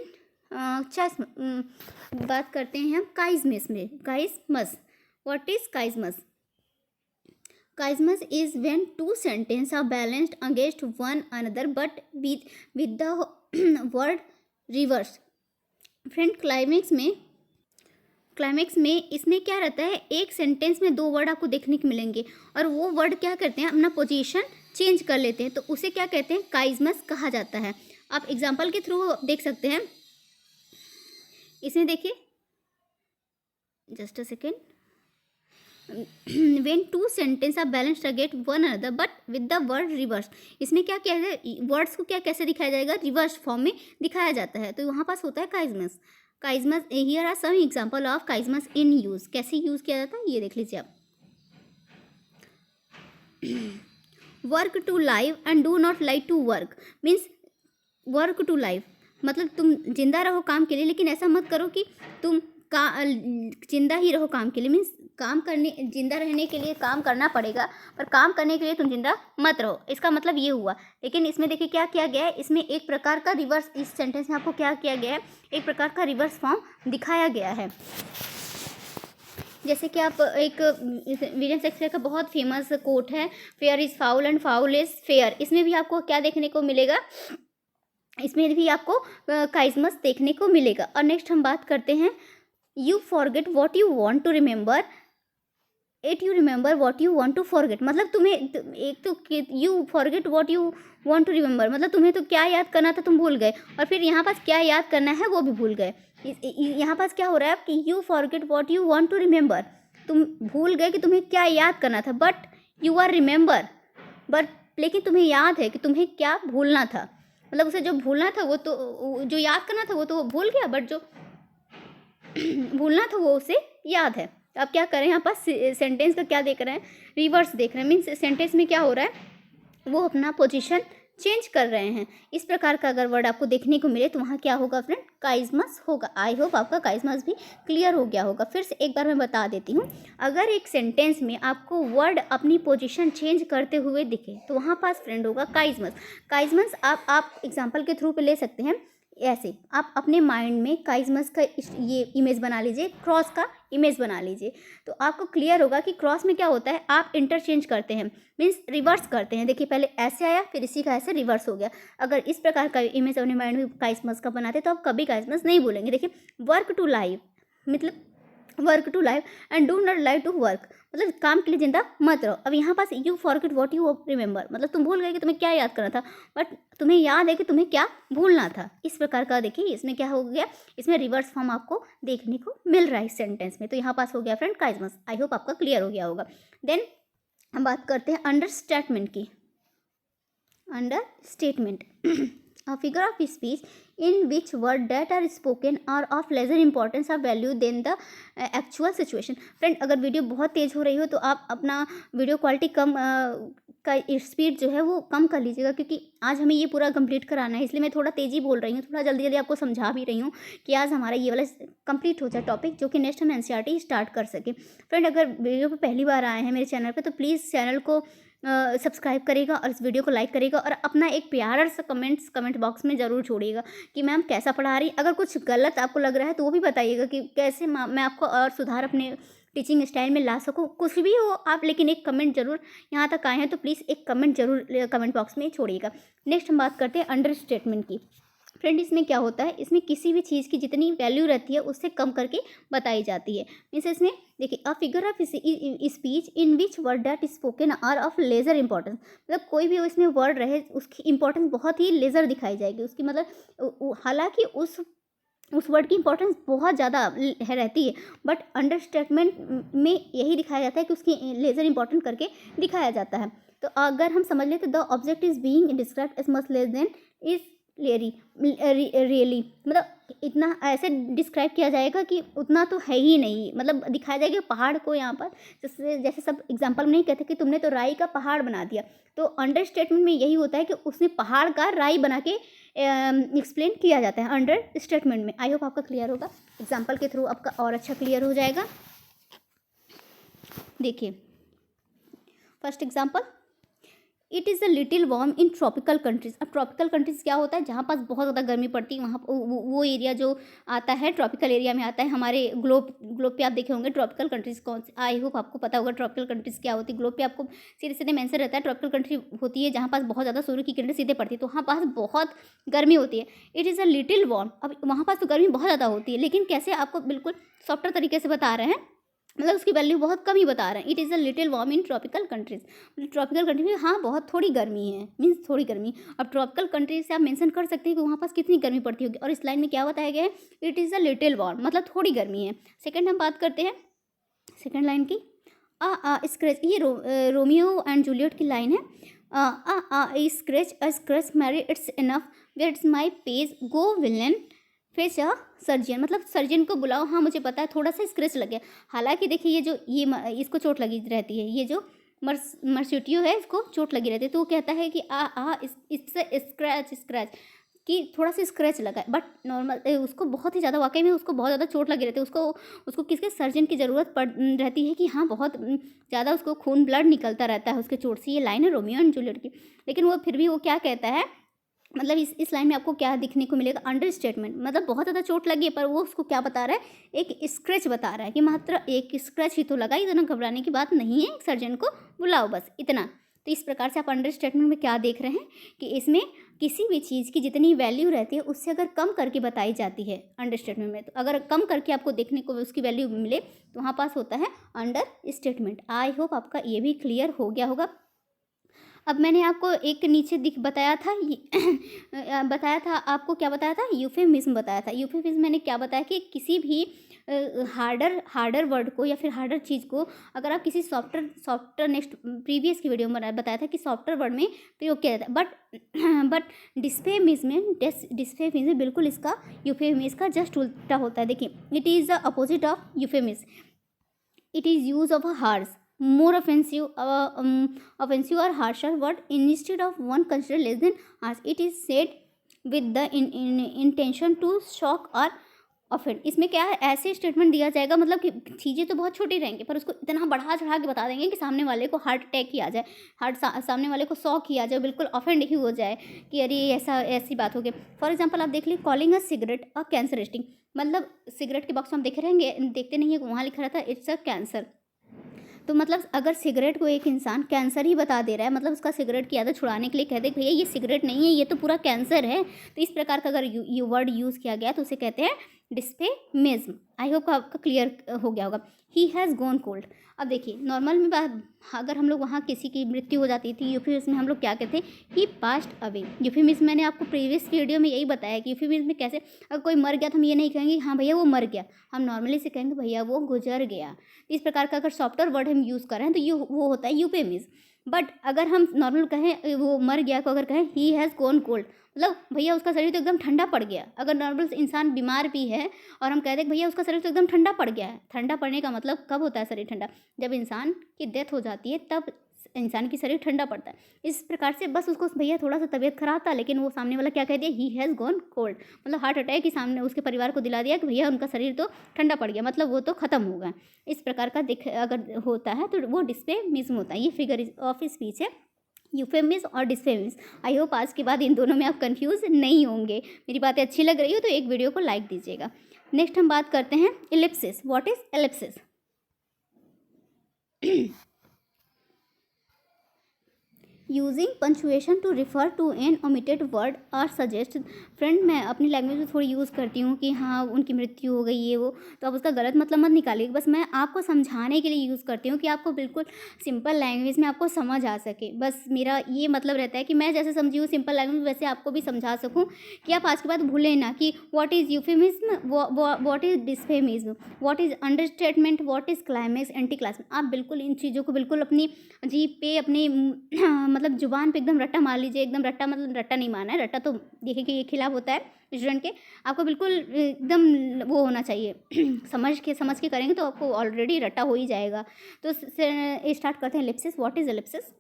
चेस, बात करते हैं हम काइजमस में। Chiasmus, what is chiasmus? Chiasmus is when two sentence are balanced against one another but with the word reverse. Friend climax में इसमें क्या रहता है, एक सेंटेंस में 2 वर्ड आपको देखने को मिलेंगे और वो वर्ड क्या करते हैं, अपना पोजीशन चेंज कर लेते हैं, तो उसे क्या कहते हैं, काइजमस कहा जाता है। आप एग्जाम्पल के थ्रू देख सकते हैं। इसमें देखिए, just a second, when two sentences are balanced against one another but with the word reverse, इसमें क्या किया जाए, वर्ड्स को क्या कैसे दिखाया जाएगा, रिवर्स फॉर्म में दिखाया जाता है, तो वहाँ पास होता है chiasmus. Chiasmus, here are some example of chiasmus in use, कैसे यूज किया जाता है ये देख लीजिए आप। Work to live and do not like to work, means work to live मतलब तुम जिंदा रहो काम के लिए, लेकिन ऐसा मत करो कि तुम जिंदा ही रहो काम के लिए, मीन्स काम करने, जिंदा रहने के लिए काम करना पड़ेगा, पर काम करने के लिए तुम जिंदा मत रहो, इसका मतलब ये हुआ। लेकिन इसमें देखिए क्या किया गया है, इसमें एक प्रकार का रिवर्स, इस सेंटेंस में आपको क्या किया गया है, एक प्रकार का रिवर्स फॉर्म दिखाया गया है। जैसे कि आप एक विलियम शेक्सपियर का बहुत फेमस कोट है, fair is foul and foul is fair, इसमें भी आपको क्या देखने को मिलेगा, इसमें भी आपको काइजमस देखने को मिलेगा। और नेक्स्ट हम बात करते हैं, you forget what you want to remember it you remember what you want to forget, मतलब तुम्हें एक तो you forget what you want to remember, मतलब तुम्हें तो क्या याद करना था तुम भूल गए, और फिर यहाँ पास क्या याद करना है वो भी भूल गए। यहाँ पास क्या हो रहा है कि you forget what you want to remember, तुम भूल गए कि तुम्हें क्या याद करना था, but you are remember, but लेकिन तुम्हें याद है कि तुम्हें क्या भूलना था, मतलब उसे जो भूलना था वो तो, जो याद करना था वो तो भूल गया, बट जो भूलना था वो उसे याद है। अब क्या करें, यहाँ पास सेंटेंस का क्या देख रहे हैं, रिवर्स देख रहे हैं, मीन्स सेंटेंस में क्या हो रहा है, वो अपना पोजीशन चेंज कर रहे हैं। इस प्रकार का अगर वर्ड आपको देखने को मिले तो वहाँ क्या होगा फ्रेंड, काइजमस होगा। आई होप आपका काइजमस भी क्लियर हो गया होगा। फिर से एक बार मैं बता देती हूँ, अगर एक सेंटेंस में आपको वर्ड अपनी पोजीशन चेंज करते हुए दिखे तो वहाँ पास फ्रेंड होगा काइजमस। काइजमस आप एग्जाम्पल के थ्रू पे ले सकते हैं। ऐसे आप अपने माइंड में काइजमस का ये इमेज बना लीजिए, क्रॉस का इमेज बना लीजिए, तो आपको क्लियर होगा कि क्रॉस में क्या होता है, आप इंटरचेंज करते हैं, मीन्स रिवर्स करते हैं। देखिए पहले ऐसे आया, फिर इसी का ऐसे रिवर्स हो गया। अगर इस प्रकार का इमेज अपने माइंड में काइजमस का बनाते तो आप कभी काइजमस नहीं बोलेंगे। देखिए वर्क टू लाइव मतलब work to live and do not live to work, मतलब काम के लिए जिंदा मत रहो। अब यहाँ पास you forget what you remember, मतलब तुम भूल गए कि तुम्हें क्या याद करना था, बट तुम्हें याद है कि तुम्हें क्या भूलना था। इस प्रकार का देखिए इसमें क्या हो गया, इसमें रिवर्स फॉर्म आपको देखने को मिल रहा है इस सेंटेंस में। तो यहाँ पास हो गया फ्रेंड काइजमस। आई होप आपका क्लियर हो गया होगा। देन हम बात करते हैं अंडर स्टेटमेंट की। Under statement a figure of speech in which words that are spoken are of lesser importance or value than the actual situation। Friend अगर वीडियो बहुत तेज़ हो रही हो तो आप अपना वीडियो क्वालिटी कम का स्पीड जो है वो कम कर लीजिएगा, क्योंकि आज हमें ये पूरा कंप्लीट कराना है, इसलिए मैं थोड़ा तेज़ी बोल रही हूँ, थोड़ा जल्दी जल्दी आपको समझा भी रही हूँ कि आज हमारा ये वाला कंप्लीट हो जाए टॉपिक, जो कि नेक्स्ट हम एनसीईआरटी स्टार्ट कर सकें। फ्रेंड अगर वीडियो पर पहली बार आए हैं मेरे चैनल पर तो प्लीज़ चैनल को सब्सक्राइब करेगा और इस वीडियो को लाइक करेगा और अपना एक प्यारा सा कमेंट बॉक्स में ज़रूर छोड़िएगा कि मैम कैसा पढ़ा रही। अगर कुछ गलत आपको लग रहा है तो वो भी बताइएगा कि कैसे मैं आपको और सुधार अपने टीचिंग स्टाइल में ला सकूँ। कुछ भी हो आप, लेकिन एक कमेंट जरूर, यहाँ तक आए हैं तो प्लीज़ एक कमेंट जरूर कमेंट बॉक्स में छोड़िएगा। नेक्स्ट हम बात करते हैं अंडर स्टेटमेंट की। फ्रेंड इसमें क्या होता है, इसमें किसी भी चीज़ की जितनी वैल्यू रहती है उससे कम करके बताई जाती है। मीन्स इसमें देखिए a figure of speech in which word that spoken are of lesser importance, मतलब कोई भी इसमें वर्ड रहे उसकी इंपॉर्टेंस बहुत ही लेजर दिखाई जाएगी उसकी, मतलब हालांकि उस वर्ड की इंपॉर्टेंस बहुत ज़्यादा रहती है, बट अंडर स्टेटमेंट में यही दिखाया जाता है कि उसकी लेजर इंपॉर्टेंट करके दिखाया जाता है। तो अगर हम समझ लें तो the object is being described as much less than is really, मतलब इतना ऐसे डिस्क्राइब किया जाएगा कि उतना तो है ही नहीं, मतलब दिखाया जाएगा पहाड़ को यहाँ पर, जैसे सब एग्जांपल में नहीं कहते कि तुमने तो राई का पहाड़ बना दिया, तो अंडर स्टेटमेंट में यही होता है कि उसने पहाड़ का राई बना के एक्सप्लेन किया जाता है अंडर स्टेटमेंट में। आई होप आपका क्लियर होगा, एग्जाम्पल के थ्रू आपका और अच्छा क्लियर हो जाएगा। देखिए first example, it is a little warm in tropical countries. अब ट्रॉपिकल कंट्रीज क्या होता है, जहाँ पास बहुत ज़्यादा गर्मी पड़ती है, वहाँ वो एरिया जो आता है ट्रॉपिकल एरिया में आता है। हमारे ग्लोब पे आप देखे होंगे ट्रॉपिकल कंट्रीज कौन से, आई होप आपको पता होगा ट्रॉपिकल कंट्रीज क्या होती है। ग्लोब पे आपको सीधे सीधे मेंशन रहता है ट्रॉपिकल कंट्री होती है जहाँ पास बहुत ज़्यादा सूर्य की किरणें सीधे पड़ती है, तो वहाँ पास बहुत गर्मी होती है। It is a little warm, अब वहाँ पास तो गर्मी बहुत ज़्यादा होती है, लेकिन कैसे आपको बिल्कुल सॉफ्टर तरीके से बता रहे हैं, मतलब उसकी वैल्यू बहुत कम ही बता रहे हैं। It is a little warm in tropical countries, tropical country में हाँ बहुत थोड़ी गर्मी है, मीन्स थोड़ी गर्मी। अब ट्रॉपिकल कंट्रीज से आप मेंशन कर सकते हैं कि वहाँ पास कितनी गर्मी पड़ती होगी, और इस लाइन में क्या बताया गया है, it is a little warm, मतलब थोड़ी गर्मी है। सेकेंड हम बात करते हैं सेकेंड लाइन की, स्क्रैच, ये रोमियो एंड जूलियट की लाइन है। Scratch marry it's enough where it's my page go villain fetch a surgeon, मतलब सर्जन को बुलाओ, हाँ मुझे पता है थोड़ा सा स्क्रैच लग गया। हालांकि देखिए ये जो इसको चोट लगी रहती है, ये जो मर्सिटियो है इसको चोट लगी रहती है, तो वो कहता है कि इससे स्क्रैच कि थोड़ा सा स्क्रैच लगा है, बट नॉर्मल उसको बहुत ही ज़्यादा, वाकई में उसको बहुत ज़्यादा चोट लगी रहती है, उसको किसके सर्जन की ज़रूरत पड़ रहती है कि हाँ बहुत ज़्यादा उसको खून ब्लड निकलता रहता है उसके चोट से। ये लाइन है रोमियो एंड जूलियट की। लेकिन वो फिर भी वो क्या कहता है, मतलब इस लाइन में आपको क्या दिखने को मिलेगा, अंडर स्टेटमेंट, मतलब बहुत ज़्यादा चोट लगी है पर वो उसको क्या बता रहा है, एक स्क्रैच बता रहा है कि मात्र एक स्क्रैच ही तो लगा, इतना घबराने की बात नहीं है, सर्जन को बुलाओ बस इतना। तो इस प्रकार से आप अंडर स्टेटमेंट में क्या देख रहे हैं कि इसमें किसी भी चीज़ की जितनी वैल्यू रहती है उससे अगर कम करके बताई जाती है अंडर स्टेटमेंट में, तो अगर कम करके आपको देखने को उसकी वैल्यू मिले तो वहाँ पास होता है अंडर स्टेटमेंट। आई होप आपका ये भी क्लियर हो गया होगा। अब मैंने आपको एक नीचे बताया था बताया था आपको, क्या बताया था, यूफेमिज्म बताया था। यूफेमिज्म मैंने क्या बताया कि किसी भी हार्डर वर्ड को या फिर हार्डर चीज़ को अगर आप किसी सॉफ्टर नेक्स्ट प्रीवियस की वीडियो में बताया था कि सॉफ्टर वर्ड में प्रयोग किया जाता है, बट डिस्फेमिज्म बिल्कुल इसका यूफेमिज्म का जस्ट उल्टा होता है। देखिए, it is the opposite of euphemism. It is use of a harsh, more offensive or harsher word instead of one considered less than harsh. It is said with the intention to shock or offend. इसमें क्या है, ऐसे स्टेटमेंट दिया जाएगा, मतलब कि चीज़ें तो बहुत छोटी रहेंगी पर उसको इतना बढ़ा चढ़ा के बता देंगे कि सामने वाले को हार्ट अटैक ही आ जाए, सामने वाले को शॉक ही आ जाए, बिल्कुल ऑफेंड ही हो जाए कि अरे ऐसी बात हो गई। फॉर एग्जाम्पल आप देख लीजिए, कॉलिंग अ सिगरेट अ कैंसरिस्टिंग, मतलब सिगरेट के बॉक्स में हम देखते नहीं है, वहाँ लिखा रहता है इट्स अ कैंसर। तो मतलब अगर सिगरेट को एक इंसान कैंसर ही बता दे रहा है, मतलब उसका सिगरेट की आदत छुड़ाने के लिए कहते हैं भैया ये सिगरेट नहीं है, ये तो पूरा कैंसर है, तो इस प्रकार का अगर वर्ड यूज़ किया गया तो उसे कहते हैं डिस्फेमिज्म। आई होप आपका क्लियर हो गया होगा। ही हैज़ गॉन कोल्ड, अब देखिए नॉर्मल में बात, अगर हम लोग वहाँ किसी की मृत्यु हो जाती थी यूफेमिज्म में हम लोग क्या कहते हैं, ही पास्ट अवे। यूफेमिज्म मैंने आपको प्रीवियस वीडियो में यही बताया कि यूफेमिज्म में कैसे, अगर कोई मर गया तो हम ये नहीं कहेंगे हाँ भैया वो मर गया, हम नॉर्मली से कहेंगे भैया वो गुजर गया। इस प्रकार का अगर सॉफ्टवेयर वर्ड हम यूज़ कर रहे हैं तो वो होता है यूफेमिज्म। बट अगर हम नॉर्मल कहें वो मर गया को अगर कहें ही हैज़ गॉन कोल्ड, मतलब भैया उसका शरीर तो एकदम ठंडा पड़ गया। अगर नॉर्मल इंसान बीमार भी है और हम कहते हैं भैया उसका शरीर तो एकदम ठंडा पड़ गया है, ठंडा पड़ने का मतलब कब होता है शरीर ठंडा, जब इंसान की डेथ हो जाती है तब इंसान की शरीर ठंडा पड़ता है। इस प्रकार से बस उसको भैया थोड़ा सा तबीयत खराब था, लेकिन वो सामने वाला क्या कह दिया, ही हैज़ गॉन कोल्ड, मतलब हार्ट अटैक ही सामने उसके परिवार को दिला दिया कि भैया उनका शरीर तो ठंडा पड़ गया, मतलब वो तो ख़त्म हो गया। इस प्रकार का अगर होता है तो वो डिस्फेमिज्म होता है। ये फिगर ऑफ स्पीच है, यूफेमिज्म और डिस्फेमिज्म। आई होप आज के बाद इन दोनों में आप कंफ्यूज नहीं होंगे। मेरी बातें अच्छी लग रही हो तो एक वीडियो को लाइक दीजिएगा। नेक्स्ट हम बात करते हैं ellipsis. What is ellipsis? Using punctuation to refer to an omitted word or suggest. Friend मैं अपनी लैंग्वेज में थोड़ी यूज़ करती हूँ कि हाँ उनकी मृत्यु हो गई ये वो, तो आप उसका गलत मतलब मत निकालिए, बस मैं आपको समझाने के लिए यूज़ करती हूँ कि आपको बिल्कुल सिंपल लैंग्वेज में आपको समझ आ सके। बस मेरा ये मतलब रहता है कि मैं जैसे समझी हूँ सिंपल लैंग्वेज में वैसे आपको भी समझा सकूँ कि आप आज के बाद भूलें ना कि what is euphemism, what is dysphemism, what is understatement, what is climax, anticlimax. आप बिल्कुल इन चीज़ों को बिल्कुल अपनी जीभ पे अपनी मतलब जुबान पे एकदम रट्टा मार लीजिए। एकदम रट्टा मतलब रट्टा नहीं मारना है, रट्टा तो देखिए कि ये खिलाफ होता है स्टूडेंट के। आपको बिल्कुल एकदम वो होना चाहिए समझ के करेंगे तो आपको ऑलरेडी रट्टा हो ही जाएगा। तो स्टार्ट करते हैं ellipsis. What is ellipsis?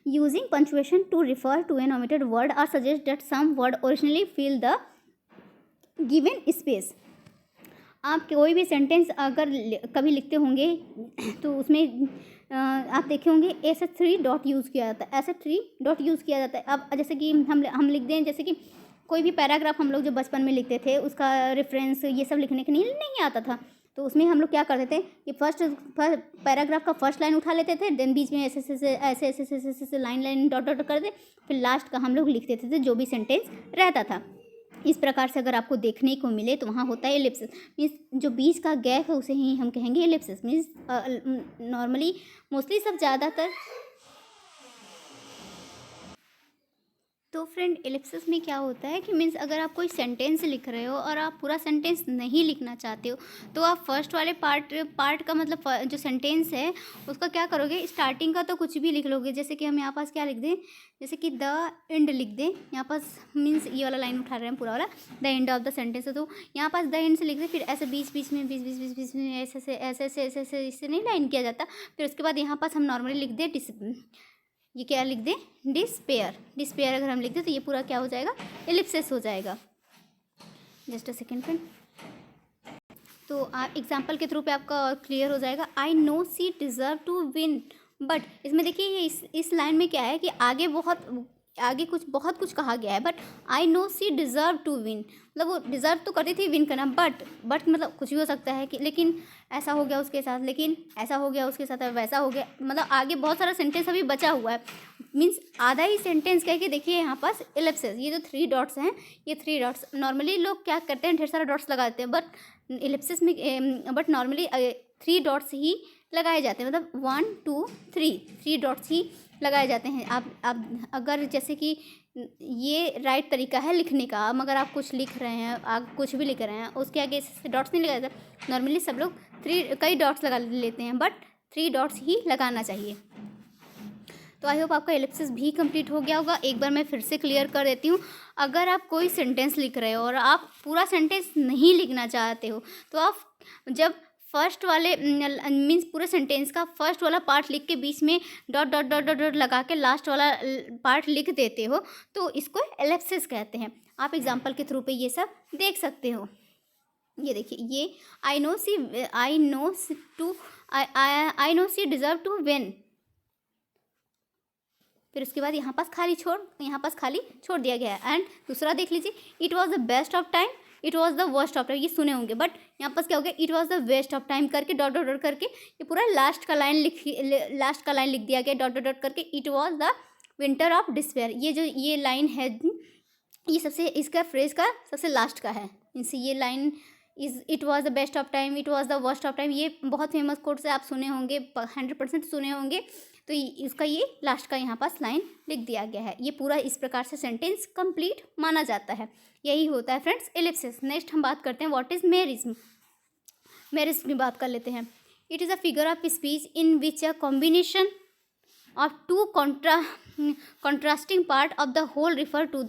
Using punctuation to refer to an omitted word or suggest that some word originally fill the given space. आप कोई भी सेंटेंस अगर कभी लिखते होंगे तो उसमें आप देखे होंगे ऐसे 3 डॉट यूज़ किया जाता है, ऐसे 3 डॉट यूज़ किया जाता है। अब जैसे कि हम लिख दें, जैसे कि कोई भी पैराग्राफ हम लोग जो बचपन में लिखते थे उसका रेफरेंस ये सब लिखने के नहीं आता था, तो उसमें हम लोग क्या करते थे कि फर्स्ट पैराग्राफ का फर्स्ट लाइन उठा लेते थे, देन बीच में ऐसे लाइन डॉट डॉट कर दे, फिर लास्ट का हम लोग लिख देते थे जो भी सेंटेंस रहता था। इस प्रकार से अगर आपको देखने को मिले तो वहाँ होता है एलिप्सिस, मीन्स जो बीच का गैप है उसे ही हम कहेंगे एलिप्सिस। मीन्स नॉर्मली मोस्टली सब ज़्यादातर। तो फ्रेंड एलिप्सिस में क्या होता है कि मीन्स अगर आप कोई सेंटेंस लिख रहे हो और आप पूरा सेंटेंस नहीं लिखना चाहते हो, तो आप फर्स्ट वाले पार्ट का मतलब जो सेंटेंस है उसका क्या करोगे, स्टार्टिंग का तो कुछ भी लिख लोगे। जैसे कि हम यहाँ पास क्या लिख दें, जैसे कि द एंड लिख दें, यहाँ पास मीन्स ये वाला लाइन उठा रहे हैं पूरा वाला, the end of the sentence है, तो यहाँ पास द एंड से लिख दें, फिर ऐसे बीच में ऐसे इससे नहीं लाइन किया जाता। फिर उसके बाद यहाँ पास हम नॉर्मली लिख दें ये क्या लिख दें, डिस्पेयर अगर हम लिख दें तो ये पूरा क्या हो जाएगा, एलिप्सिस हो जाएगा। Just a second friend. तो आप एग्जाम्पल के थ्रू पे आपका क्लियर हो जाएगा। I know she deserve to win, but इसमें देखिए इस लाइन में क्या है कि आगे बहुत कुछ कहा गया है, but I know she deserve to win, मतलब वो डिज़र्व तो करती थी विन करना, बट मतलब कुछ भी हो सकता है कि लेकिन ऐसा हो गया उसके साथ, लेकिन ऐसा हो गया उसके साथ, वैसा हो गया, मतलब आगे बहुत सारा सेंटेंस अभी बचा हुआ है। मीन्स आधा ही सेंटेंस कह के देखिए यहाँ पास एलिप्सिस, ये जो 3 डॉट्स हैं, ये 3 डॉट्स नॉर्मली लोग क्या करते हैं, ढेर सारा डॉट्स लगाते हैं, बट एलिप्सिस में बट नॉर्मली 3 डॉट्स ही लगाए जाते हैं, मतलब 1 2 3 डॉट्स ही लगाए जाते हैं। आप अगर जैसे कि ये राइट तरीका है लिखने का, अगर आप कुछ लिख रहे हैं, आप कुछ भी लिख रहे हैं, उसके आगे डॉट्स नहीं लगाए जाते। नॉर्मली सब लोग कई डॉट्स लगा लेते हैं, बट 3 डॉट्स ही लगाना चाहिए। तो आई होप आपका एलिप्सिस भी कंप्लीट हो गया होगा। एक बार मैं फिर से क्लियर कर देती हूँ। अगर आप कोई सेंटेंस लिख रहे हो और आप पूरा सेंटेंस नहीं लिखना चाहते हो, तो आप जब फर्स्ट वाले मीन्स पूरे सेंटेंस का फर्स्ट वाला पार्ट लिख के बीच में dot dot dot dot dot लगा के लास्ट वाला पार्ट लिख देते हो, तो इसको एलिप्सिस कहते हैं। आप एग्जांपल के थ्रू पे ये सब देख सकते हो। ये देखिए, ये I know she deserve to win, फिर उसके बाद यहाँ पास खाली छोड़ दिया गया है। एंड दूसरा देख लीजिए, it was the best of time, it was the worst of time, ये सुने होंगे, बट यहाँ पास क्या हो गया, it was the waste of time करके डॉट डॉट डॉट करके ये पूरा लास्ट का लाइन लिख दिया गया डॉट डॉट डॉट करके, it was the winter of despair. ये लाइन है, ये सबसे इसका फ्रेज का सबसे लास्ट का है। इनसे ये line it was the best of time, it was the worst of time, ये बहुत फेमस कोट से आप सुने होंगे, 100% सुने होंगे। तो इसका ये लास्ट का यहाँ पास लाइन लिख दिया गया है। ये पूरा इस प्रकार से सेंटेंस कंप्लीट माना जाता है। यही होता है फ्रेंड्स एलिप्सिस। नेक्स्ट हम बात करते हैं व्हाट इज मेरिज्म। मेरिज्म की बात कर लेते हैं। It is a figure of speech in which a combination of two contrasting part of the whole refer to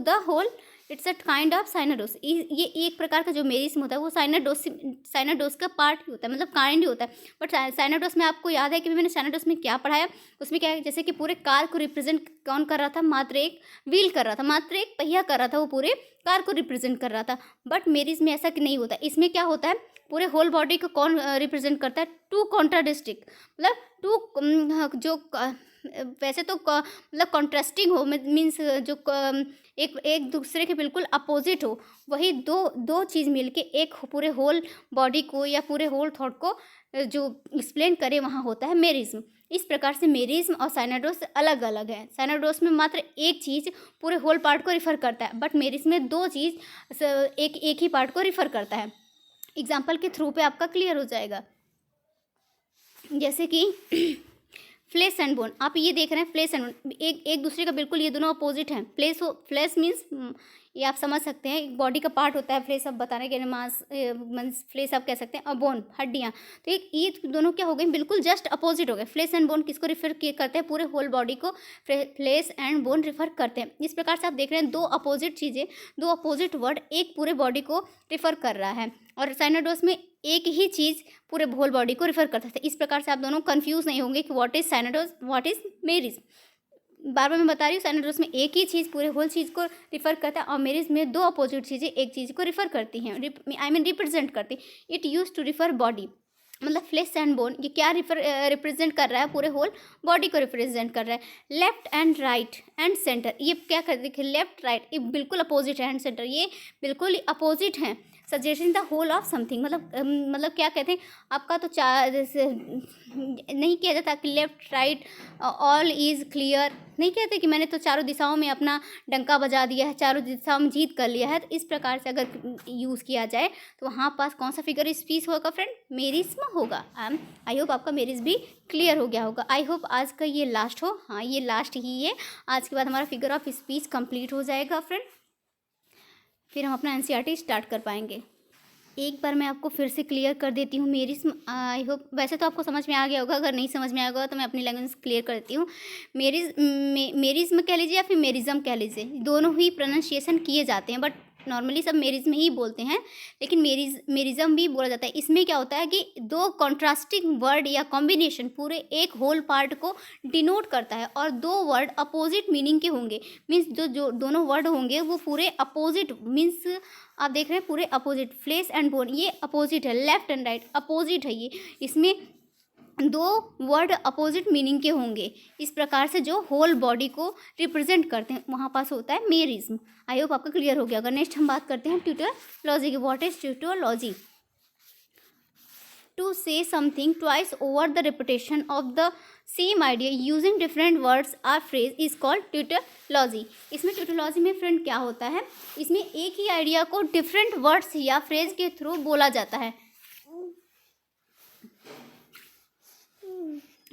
the whole it's a kind of synecdoche. ये एक प्रकार का जो मेरिज्म होता है वो साइनाडोस का पार्ट ही होता है, मतलब काइंड ही होता है। बट साइनाडोस में आपको याद है कि मैंने साइनाडोस में क्या पढ़ाया, उसमें क्या है, जैसे कि पूरे कार को रिप्रेजेंट कौन कर रहा था, मात्र एक व्हील कर रहा था, मात्र एक पहिया कर रहा था, वो पूरे कार को रिप्रेजेंट कर रहा था। बट मेरिज्म में ऐसा नहीं होता। इसमें क्या होता है, पूरे होल बॉडी को कौन रिप्रेजेंट करता है, टू कॉन्ट्राडिस्टिक, मतलब टू जो वैसे तो मतलब कॉन्ट्रास्टिंग हो, मीन्स जो एक दूसरे के बिल्कुल अपोजिट हो, वही दो चीज़ मिलके एक पूरे होल बॉडी को या पूरे होल थॉट को जो एक्सप्लेन करे, वहाँ होता है मेरिज्म। इस प्रकार से मेरिज्म और साइनाडोस अलग अलग है। साइनाडोस में मात्र एक चीज़ पूरे होल पार्ट को रिफ़र करता है, बट मेरिज्म में 2 चीज़ एक ही पार्ट को रिफ़र करता है। एग्जाम्पल के थ्रू पे आपका क्लियर हो जाएगा। जैसे कि फ्लेश एंड बोन, आप ये देख रहे हैं फ्लेश एंड बोन एक दूसरे का बिल्कुल, ये दोनों अपोजिट हैं। फ्लेश मीन्स ये आप समझ सकते हैं एक बॉडी का पार्ट होता है। फ्लेश आप बताने के लिए मांस फ्लेश आप कह सकते हैं, और बोन हड्डियाँ। तो ये दोनों क्या हो गए, बिल्कुल जस्ट अपोजिट हो गए। फ्लेश एंड बोन किसको रिफर करते हैं, पूरे होल बॉडी को फ्लेश एंड बोन रिफर करते हैं। इस प्रकार से आप देख रहे हैं 2 अपोजिट चीज़ें, 2 अपोजिट वर्ड एक पूरे बॉडी को रिफर कर रहा है, और साइनाडोस में एक ही चीज़ पूरे होल बॉडी को रिफर करता है। इस प्रकार से आप दोनों कंफ्यूज नहीं होंगे कि what is साइनाडोस, what is merism. बार बार मैं बता रही हूँ, साइनाडोस में एक ही चीज़ पूरे होल चीज़ को रिफ़र करता है, और मेरिज्म में 2 अपोजिट चीज़ें एक चीज़ को रिफ़र करती हैं, रिप्रेजेंट करती। It use to refer body, मतलब फ्लेश एंड बोन, ये क्या रिप्रेजेंट कर रहा है, पूरे होल बॉडी को रिप्रेजेंट कर रहा है। Left and right and centre, ये क्या कर देखिए, लेफ्ट राइट ये बिल्कुल अपोजिट है, एंड सेंटर ये बिल्कुल अपोजिट है। Suggestion the whole of something, मतलब क्या कहते हैं, आपका तो चार जैसे नहीं किया जाता कि left right all is clear, नहीं कहते कि मैंने तो चारों दिशाओं में अपना डंका बजा दिया है, चारों दिशाओं में जीत कर लिया है। तो इस प्रकार से अगर यूज़ किया जाए तो वहाँ पास कौन सा फिगर स्पीच होगा फ्रेंड, मेरिज्म होगा। आई होप आपका मेरिज भी क्लियर हो गया होगा। आई होप आज का ये लास्ट हो, हाँ ये लास्ट ही है। आज के बाद हमारा फिगर ऑफ स्पीच कंप्लीट हो जाएगा फ्रेंड, फिर हम अपना एनसीईआरटी स्टार्ट कर पाएंगे। एक बार मैं आपको फिर से क्लियर कर देती हूँ मेरिज्म। आई होप वैसे तो आपको समझ में आ गया होगा, अगर नहीं समझ में आया होगा तो मैं अपनी लैंग्वेज क्लियर कर देती हूँ। मेरिज्म कह लीजिए या फिर मेरिज्म कह लीजिए, दोनों ही प्रोनाउंसिएशन किए जाते हैं, बट नॉर्मली सब मेरिज्म ही बोलते हैं, लेकिन मेरिज्म भी बोला जाता है। इसमें क्या होता है कि दो कॉन्ट्रास्टिंग वर्ड या कॉम्बिनेशन पूरे एक होल पार्ट को डिनोट करता है, और दो वर्ड अपोजिट मीनिंग के होंगे। मीन्स जो दोनों वर्ड होंगे वो पूरे अपोजिट, मीन्स आप देख रहे हैं पूरे अपोजिट। फ्लेश एंड बोन ये अपोजिट है, लेफ्ट एंड राइट अपोजिट है ये, इसमें दो वर्ड अपोजिट मीनिंग के होंगे। इस प्रकार से जो होल बॉडी को रिप्रेजेंट करते हैं वहाँ पास होता है मेरिज्म। आई होप आपका क्लियर हो गया। अगर नेक्स्ट हम बात करते हैं ट्यूटोलॉजी की। What is tautology? To say something twice over the repetition of the same idea using different words or phrase is called tautology. इसमें ट्यूटोलॉजी में फ्रेंड क्या होता है, इसमें एक ही आइडिया को डिफरेंट वर्ड्स या फ्रेज के थ्रू बोला जाता है,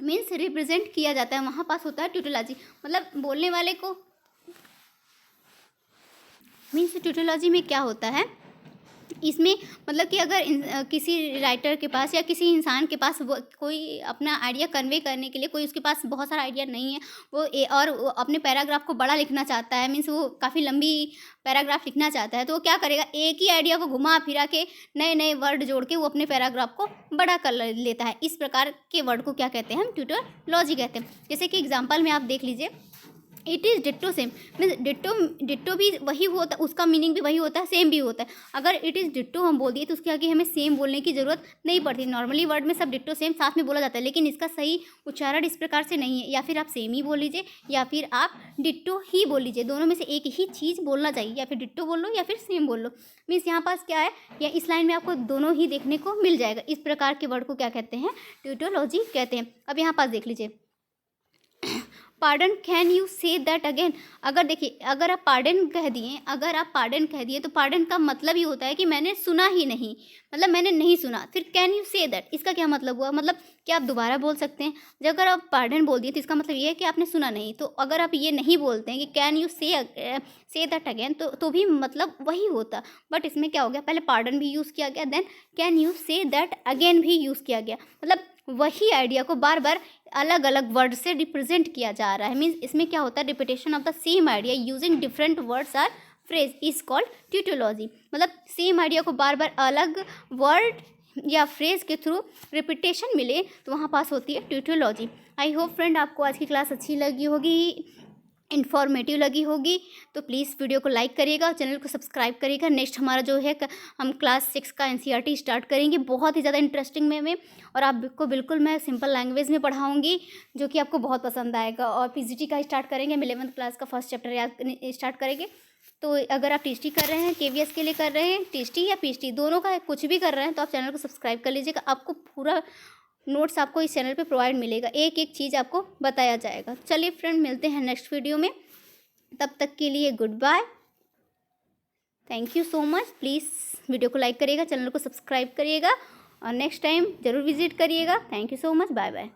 मीन्स रिप्रेजेंट किया जाता है, वहाँ पास होता है ट्यूटोलॉजी। मतलब बोलने वाले को, मीन्स ट्यूटोलॉजी में क्या होता है, इसमें मतलब कि अगर किसी राइटर के पास या किसी इंसान के पास वो कोई अपना आइडिया कन्वे करने के लिए, कोई उसके पास बहुत सारा आइडिया नहीं है, और वो अपने पैराग्राफ को बड़ा लिखना चाहता है, मीन्स वो काफ़ी लंबी पैराग्राफ लिखना चाहता है, तो वो क्या करेगा, एक ही आइडिया को घुमा फिरा के नए नए वर्ड जोड़ के वो अपने पैराग्राफ को बड़ा कर लेता है। इस प्रकार के वर्ड को क्या कहते हैं, हम ट्यूटोलॉजी कहते हैं। जैसे कि एग्जाम्पल में आप देख लीजिए, it is ditto same, means ditto भी वही होता है, उसका मीनिंग भी वही होता है, सेम भी होता है। अगर इट इज़ डिट्टो हम बोल दिए तो उसके आगे हमें सेम बोलने की ज़रूरत नहीं पड़ती। नॉर्मली वर्ड में सब डिट्टो सेम साथ में बोला जाता है, लेकिन इसका सही उच्चारण इस प्रकार से नहीं है। या फिर आप सेम ही बोल लीजिए या फिर आप डिट्टो ही बोल लीजिए, दोनों में से एक ही चीज़ बोलना चाहिए, या फिर डिट्टो बोल लो या फिर सेम बोल लो। मीन्स यहाँ पास क्या है, या इस लाइन में आपको दोनों ही देखने को मिल जाएगा। इस प्रकार के वर्ड को क्या कहते हैं, ट्यूटोलॉजी कहते हैं। अब यहाँ पास देख लीजिए, pardon, can you say that again. अगर देखिए, अगर आप पार्डन कह दिए तो पार्डन का मतलब ही होता है कि मैंने सुना ही नहीं, मतलब मैंने नहीं सुना। फिर कैन यू से दैट, इसका क्या मतलब हुआ, मतलब क्या आप दोबारा बोल सकते हैं। जब अगर आप पार्डन बोल दिए तो इसका मतलब ये है कि आपने सुना नहीं। तो अगर आप ये नहीं बोलते हैं कि can you say that again, तो भी मतलब वही होता। बट इसमें क्या हो गया, पहले पार्डन भी यूज़ किया गया, then can you say that again भी यूज़ किया गया, मतलब वही आइडिया को बार बार अलग अलग वर्ड से रिप्रेजेंट किया जा रहा है। मीन्स इसमें क्या होता है, repetition of the same idea using different words or phrase is called tautology. मतलब सेम आइडिया को बार बार अलग वर्ड या फ्रेज के थ्रू रिपीटेशन मिले तो वहाँ पास होती है ट्यूटोलॉजी। आई होप फ्रेंड आपको आज की क्लास अच्छी लगी होगी, इन्फॉर्मेटिव लगी होगी, तो प्लीज़ वीडियो को लाइक करिएगा और चैनल को सब्सक्राइब करिएगा। नेक्स्ट हमारा जो है हम क्लास 6 का एनसीईआरटी स्टार्ट करेंगे, बहुत ही ज़्यादा इंटरेस्टिंग में और आपको बिल्कुल मैं सिंपल लैंग्वेज में पढ़ाऊँगी, जो कि आपको बहुत पसंद आएगा। और पीजीटी का स्टार्ट करेंगे, हम 11th क्लास का फर्स्ट चैप्टर याद स्टार्ट करेंगे। तो अगर आप टीएसटी कर रहे हैं, केवीएस के लिए कर रहे हैं, टीएसटी या पीएचटी दोनों का कुछ भी कर रहे हैं, तो आप चैनल को सब्सक्राइब कर लीजिएगा। आपको पूरा नोट्स आपको इस चैनल पे प्रोवाइड मिलेगा, एक एक चीज़ आपको बताया जाएगा। चलिए फ्रेंड, मिलते हैं नेक्स्ट वीडियो में, तब तक के लिए goodbye, thank you so much. Please video को लाइक करिएगा, चैनल को सब्सक्राइब करिएगा और नेक्स्ट टाइम ज़रूर विजिट करिएगा। Thank you so much, bye bye.